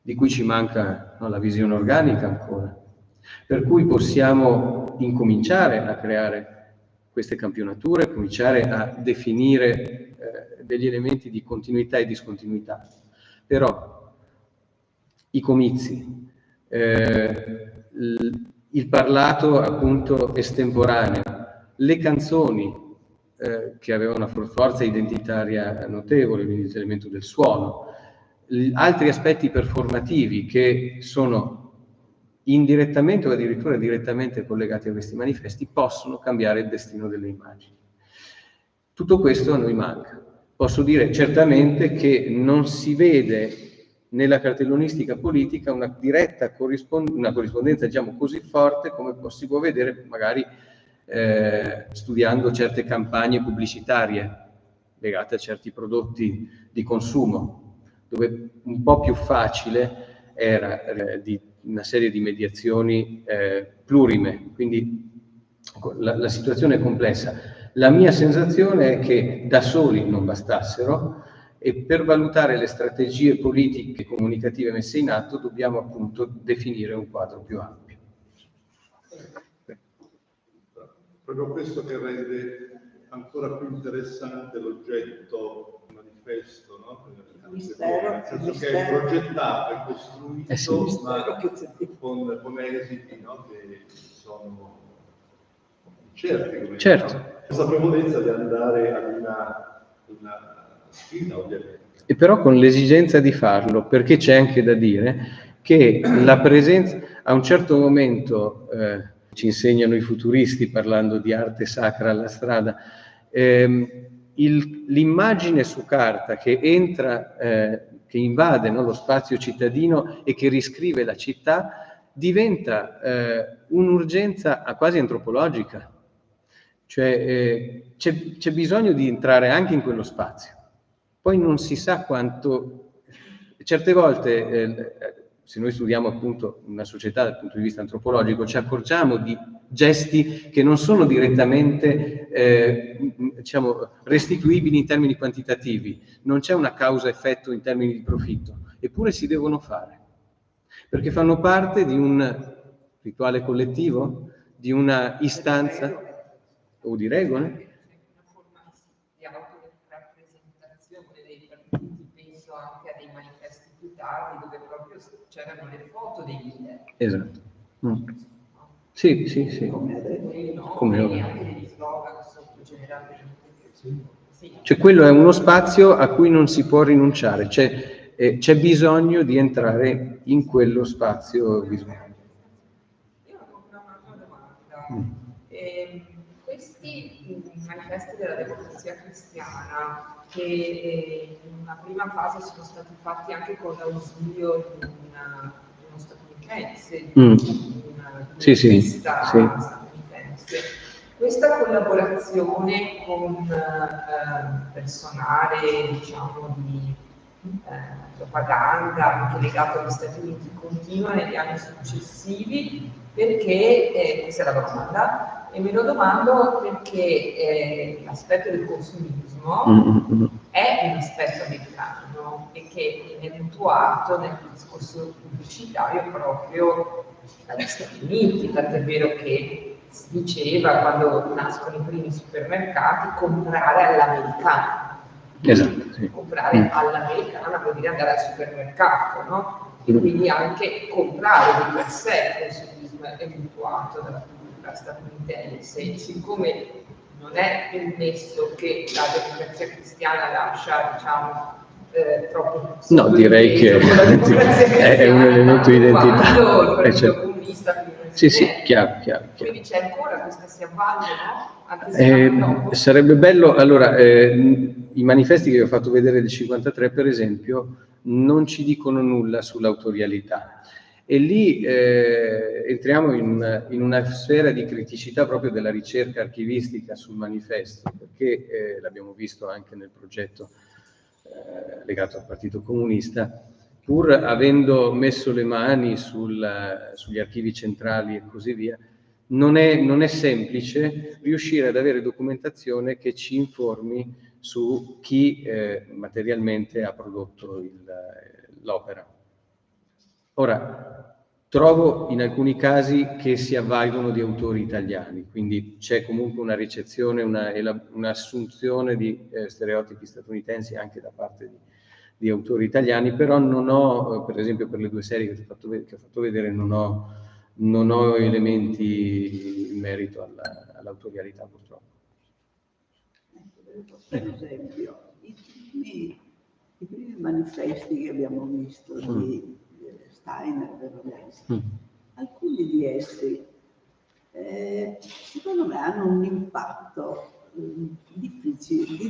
di cui ci manca, no, la visione organica ancora. Per cui possiamo incominciare a creare queste campionature, cominciare a definire degli elementi di continuità e discontinuità. Però i comizi, il parlato appunto estemporaneo, le canzoni che avevano una forza identitaria notevole, quindi l'elemento del suono, altri aspetti performativi che sono indirettamente o addirittura direttamente collegati a questi manifesti, possono cambiare il destino delle immagini. Tutto questo a noi manca. Posso dire certamente che non si vede nella cartellonistica politica una diretta corrispondenza, diciamo, così forte come si può vedere magari studiando certe campagne pubblicitarie legate a certi prodotti di consumo, dove un po' più facile era di una serie di mediazioni plurime, quindi la situazione è complessa. La mia sensazione è che da soli non bastassero e per valutare le strategie politiche e comunicative messe in atto dobbiamo appunto definire un quadro più ampio. Proprio questo che rende ancora più interessante l'oggetto manifesto, no? Nel senso che è progettato e costruito, ma con esiti, no? Che sono certi. Certo. No? Consapevolezza di andare ad una sfida, ovviamente. E però con l'esigenza di farlo, perché c'è anche da dire che la presenza, a un certo momento, ci insegnano i futuristi parlando di arte sacra alla strada, l'immagine su carta che entra, che invade, no, lo spazio cittadino e che riscrive la città, diventa un'urgenza quasi antropologica. Cioè c'è bisogno di entrare anche in quello spazio. Poi non si sa quanto... Certe volte, se noi studiamo appunto una società dal punto di vista antropologico, ci accorgiamo di gesti che non sono direttamente diciamo, restituibili in termini quantitativi, non c'è una causa-effetto in termini di profitto, eppure si devono fare, perché fanno parte di un rituale collettivo, di una istanza o di regole. Una forma di autorappresentazione dei partiti, penso anche a dei manifesti più tardi dove proprio c'erano le foto dei leader. Esatto. Sì. Come anche degli slogan sottogenerati. Sì. Cioè quello è uno spazio a cui non si può rinunciare, c'è bisogno di entrare in quello spazio visuale. Io ho un'altra domanda. Questi manifesti della Democrazia Cristiana, che in una prima fase sono stati fatti anche con l'ausilio di uno statunitense, di una statunitense, questa collaborazione con personale, diciamo, di propaganda, anche legato agli Stati Uniti, continua negli anni successivi, perché, questa è la domanda, e me lo domando perché l'aspetto del consumismo è un aspetto americano e che viene mutuato nel discorso pubblicitario proprio dagli Stati Uniti, tant'è vero che si diceva, quando nascono i primi supermercati, comprare all'americana. Esatto, sì. Comprare all'americana vuol dire andare al supermercato, no? E quindi anche comprare di per sé il consumismo è mutuato dalla cultura statunitense. Siccome non è permesso che la democrazia cristiana lascia, diciamo, troppo... No, direi che è un elemento identitario. Il partito comunista... Sì, chiaro. Quindi c'è ancora questa si avvale, no? Anche se sarebbe bello, allora, i manifesti che vi ho fatto vedere del 53, per esempio, non ci dicono nulla sull'autorialità. E lì entriamo in una sfera di criticità proprio della ricerca archivistica sul manifesto, perché l'abbiamo visto anche nel progetto legato al Partito Comunista, pur avendo messo le mani sugli archivi centrali e così via, non è semplice riuscire ad avere documentazione che ci informi su chi materialmente ha prodotto l'opera. Ora, trovo in alcuni casi che si avvalgono di autori italiani, quindi c'è comunque una ricezione, un'assunzione di stereotipi statunitensi anche da parte di autori italiani, però non ho, per esempio per le 2 serie che ho fatto vedere, non ho elementi in merito all'autorialità, purtroppo. Per esempio, i primi manifesti che abbiamo visto di Steiner e Berlinski, alcuni di essi secondo me hanno un impatto di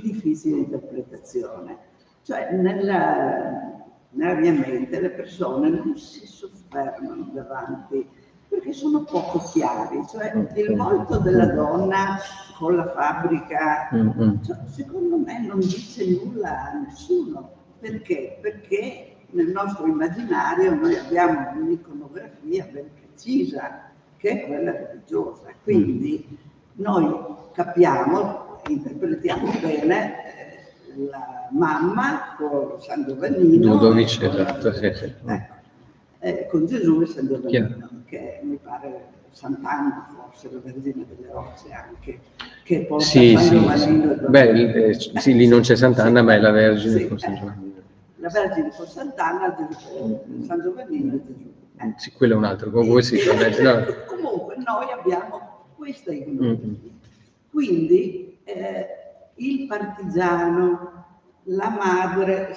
difficile interpretazione. Cioè nella mia mente le persone non si soffermano davanti perché sono poco chiari, cioè il volto della donna con la fabbrica, cioè, secondo me non dice nulla a nessuno. Perché? Perché nel nostro immaginario noi abbiamo un'iconografia ben precisa, che è quella religiosa. Quindi noi capiamo, interpretiamo bene la mamma con San Giovannino, Ludovic, esatto, sì. Con Gesù e San Giovannino, che mi pare Sant'Anna, forse la Vergine delle Rocce anche, che porta San Giovannino. Beh, sì, lì non c'è Sant'Anna, ma è la Vergine con San Giovannino. La Vergine con Sant'Anna, San Giovannino e Gesù. Sì, quello è un altro, comunque sì. Comunque noi abbiamo questa iconografia. Quindi il partigiano, la madre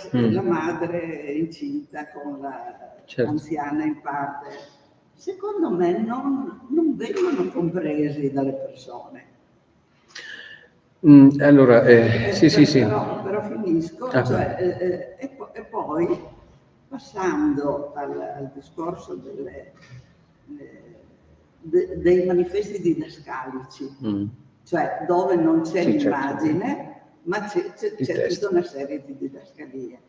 incinta con l'anziana in parte, secondo me non vengono compresi dalle persone. Allora, sì. Però finisco, cioè, e poi passando al discorso dei manifesti didascalici, cioè dove non c'è l'immagine, ma c'è tutta una serie di didascalie.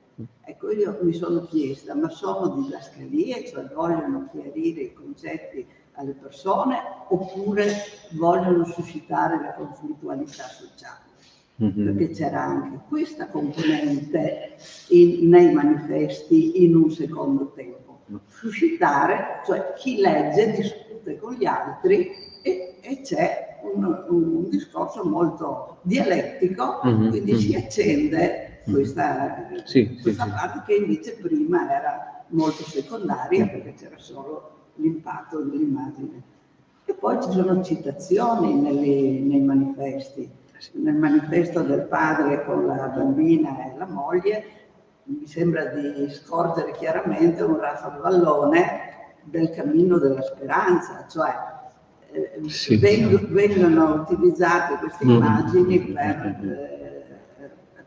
Ecco, io mi sono chiesta, ma sono didascalie, cioè vogliono chiarire i concetti alle persone, oppure vogliono suscitare la conflittualità sociale? Perché c'era anche questa componente nei manifesti in un secondo tempo. Suscitare, cioè chi legge discute con gli altri e c'è un discorso molto dialettico, quindi si accende questa parte che invece prima era molto secondaria perché c'era solo l'impatto dell'immagine. E poi ci sono citazioni nei manifesti. Nel manifesto del padre con la bambina e la moglie mi sembra di scorgere chiaramente un raffavallone del cammino della speranza, cioè vengono utilizzate queste immagini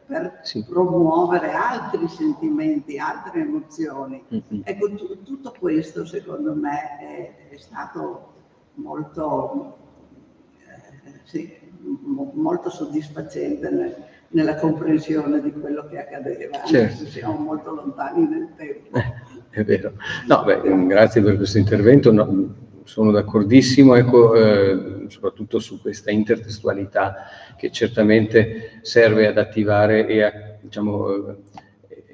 per promuovere altri sentimenti, altre emozioni. Ecco, tutto questo secondo me è stato molto sì, molto soddisfacente nella comprensione di quello che accadeva, certo. Siamo molto lontani nel tempo. È vero. No, beh, grazie per questo intervento. No, sono d'accordissimo, ecco, soprattutto su questa intertestualità che certamente serve ad attivare e a, diciamo,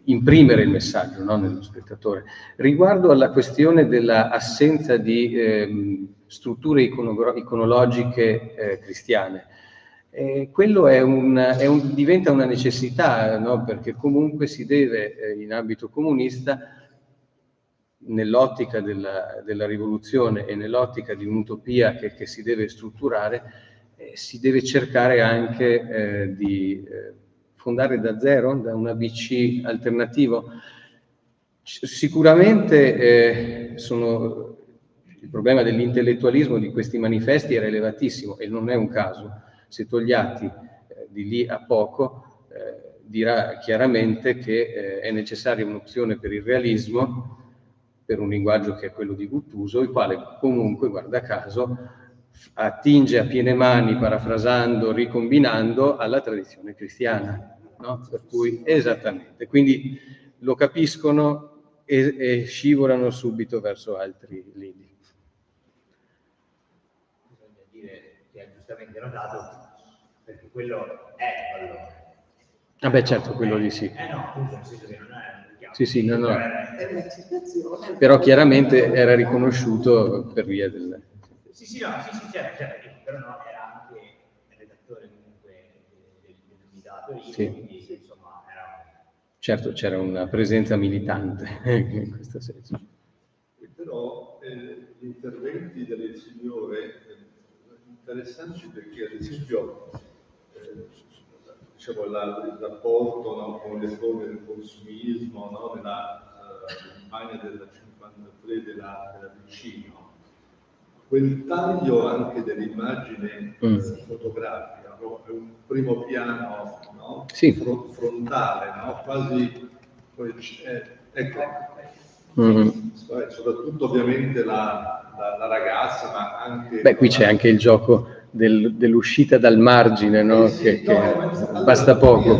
imprimere il messaggio, no, nello spettatore. Riguardo alla questione dell'assenza di strutture iconologiche cristiane, quello diventa una necessità, no? Perché comunque si deve, in ambito comunista, nell'ottica della rivoluzione e nell'ottica di un'utopia che si deve strutturare, si deve cercare anche di fondare da zero, da un ABC alternativo. Sicuramente il problema dell'intellettualismo di questi manifesti era elevatissimo e non è un caso. Se Togliatti di lì a poco dirà chiaramente che è necessaria un'opzione per il realismo, per un linguaggio che è quello di Guttuso, il quale comunque, guarda caso, attinge a piene mani, parafrasando, ricombinando, alla tradizione cristiana, no? Per cui, esattamente, quindi lo capiscono e scivolano subito verso altri lidi. Bisogna dire che è giustamente notato, perché quello è valore. Ah beh, certo, quello lì sì. No, appunto, nel senso che non è... Sì, no. È una citazione. Però chiaramente era riconosciuto per via del... Sì, certo, però no, era anche il redattore comunque dell'unità, sì. Quindi insomma era... Certo, c'era una presenza militante in questo senso. Però gli interventi del Signore interessanti perché, ad esempio, diciamo, il rapporto, no, con le forme del consumismo, no, nella campagna del 53 della Vicino, quel taglio anche dell'immagine fotografica, è un primo piano, no, sì. frontale, no, quasi, ecco, soprattutto ovviamente la ragazza, ma anche... Beh, qui c'è anche il gioco dell'uscita dal margine, no? Che basta poco.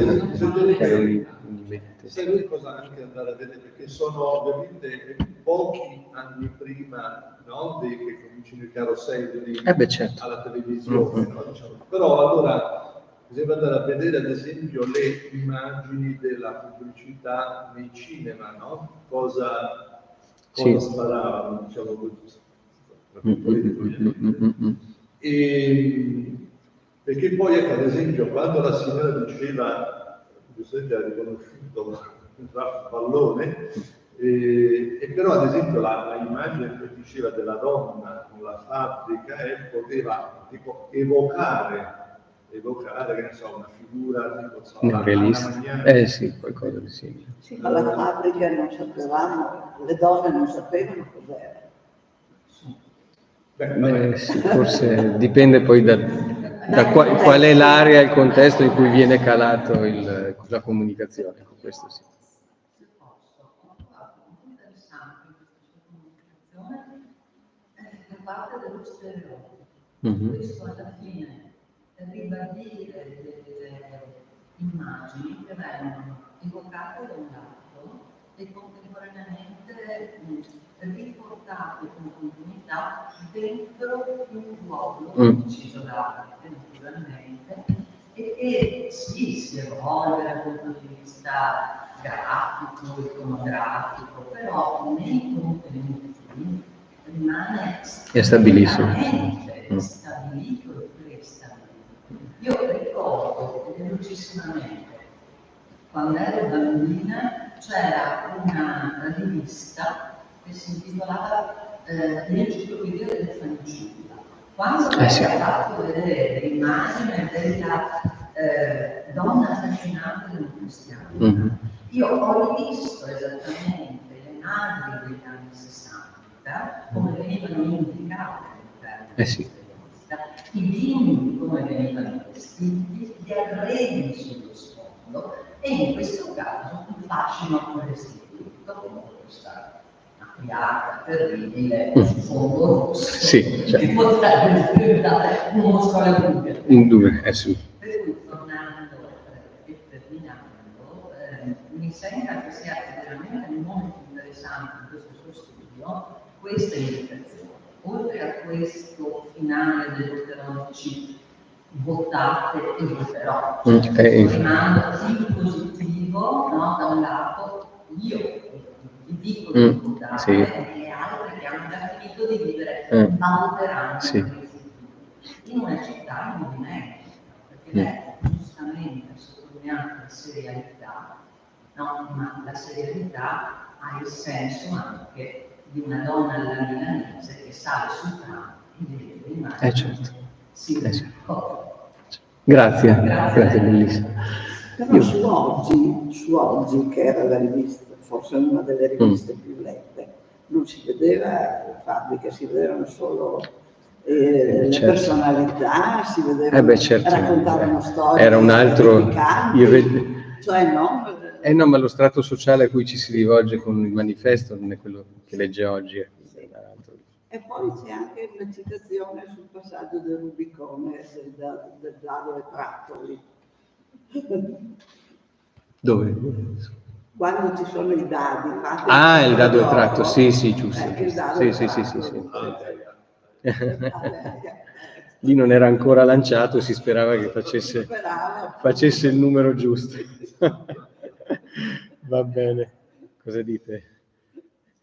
Sai cosa anche andare a vedere? Perché sono ovviamente pochi anni prima, no? Che cominciano i caroselli certo. alla televisione, no? Diciamo. Però allora bisogna andare a vedere ad esempio le immagini della pubblicità nei cinema, no? Cosa sparavano, diciamo così. Perché poi, ecco, ad esempio, quando la signora diceva, giustamente ha riconosciuto Ralph Vallone, e però ad esempio l'immagine che diceva della donna con la fabbrica poteva tipo evocare, che ne so, una figura tipo realista. Sì, qualcosa di simile. Sì, ma la fabbrica non sapevamo, le donne non sapevano cos'era. Sì, forse dipende poi da qual è l'area, il contesto in cui viene calato la comunicazione. Questo sì. Fa parte dello stereotipo. Questo alla fine ribadire delle immagini che vengono evocate da un lato e contemporaneamente riportate con continuità dentro un ruolo deciso naturalmente e sì, si evolve dal punto di vista grafico, iconografico, però nei contenuti rimane stabilito e prestabilito. Io ricordo velocissimamente, quando ero bambina, c'era una rivista che si intitolava L'Enciclopedia delle Fanciulla. Quando ho iniziato a vedere l'immagine della donna affascinante del cristiano, io ho visto esattamente le madri degli anni 60 come venivano indicate all'interno della rivista, i bimbi come venivano vestiti, gli arredi sullo sfondo e in questo caso un fascino restituito come questa una terribile, su fondo rosso, sì, certo. che potrebbe diventare un mostro alle Umbrie. Sì. Per cui, tornando e terminando, mi sembra che sia veramente molto interessante in questo suo studio queste indicazioni. Oltre a questo finale dell'Oteronici, votate e voterò, rimando il positivo, no, da un lato, io vi dico di votare, sì. E altri che hanno già finito di vivere, ma voteranno sì. in una città in movimento, perché lei giustamente ha sottolineato la serialità, no? Ma la serialità ha il senso anche di una donna alla milanese che sale sul tram e deve rimanere. Certo. Sì, Grazie, bellissimo. Però su oggi, che era la rivista, forse una delle riviste più lette, non si vedeva la fabbrica, si vedevano solo le personalità, si vedevano, raccontavano storie. Era un altro... Cioè no? No, ma lo strato sociale a cui ci si rivolge con il manifesto non è quello che legge oggi. E poi c'è anche una citazione sul passaggio del Rubicone del dado e trattoli. Dove? Quando ci sono i dadi. Il dado e tratto, sì, giusto. Sì. Lì non era ancora lanciato, si sperava che facesse il numero giusto. Va bene, cosa dite?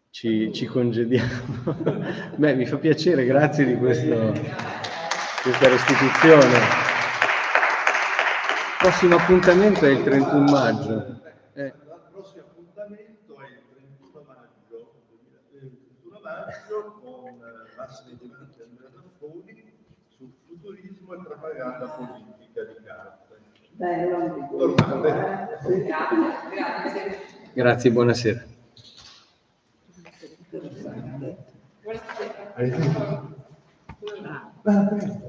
Ci congediamo. Beh, mi fa piacere, grazie di questa restituzione. Il prossimo appuntamento è il 31 maggio. Il prossimo appuntamento è il 31 maggio con Massimo Di Raffoni sul futurismo e propaganda politica di carte. Bello, grazie, buonasera. Buonasera.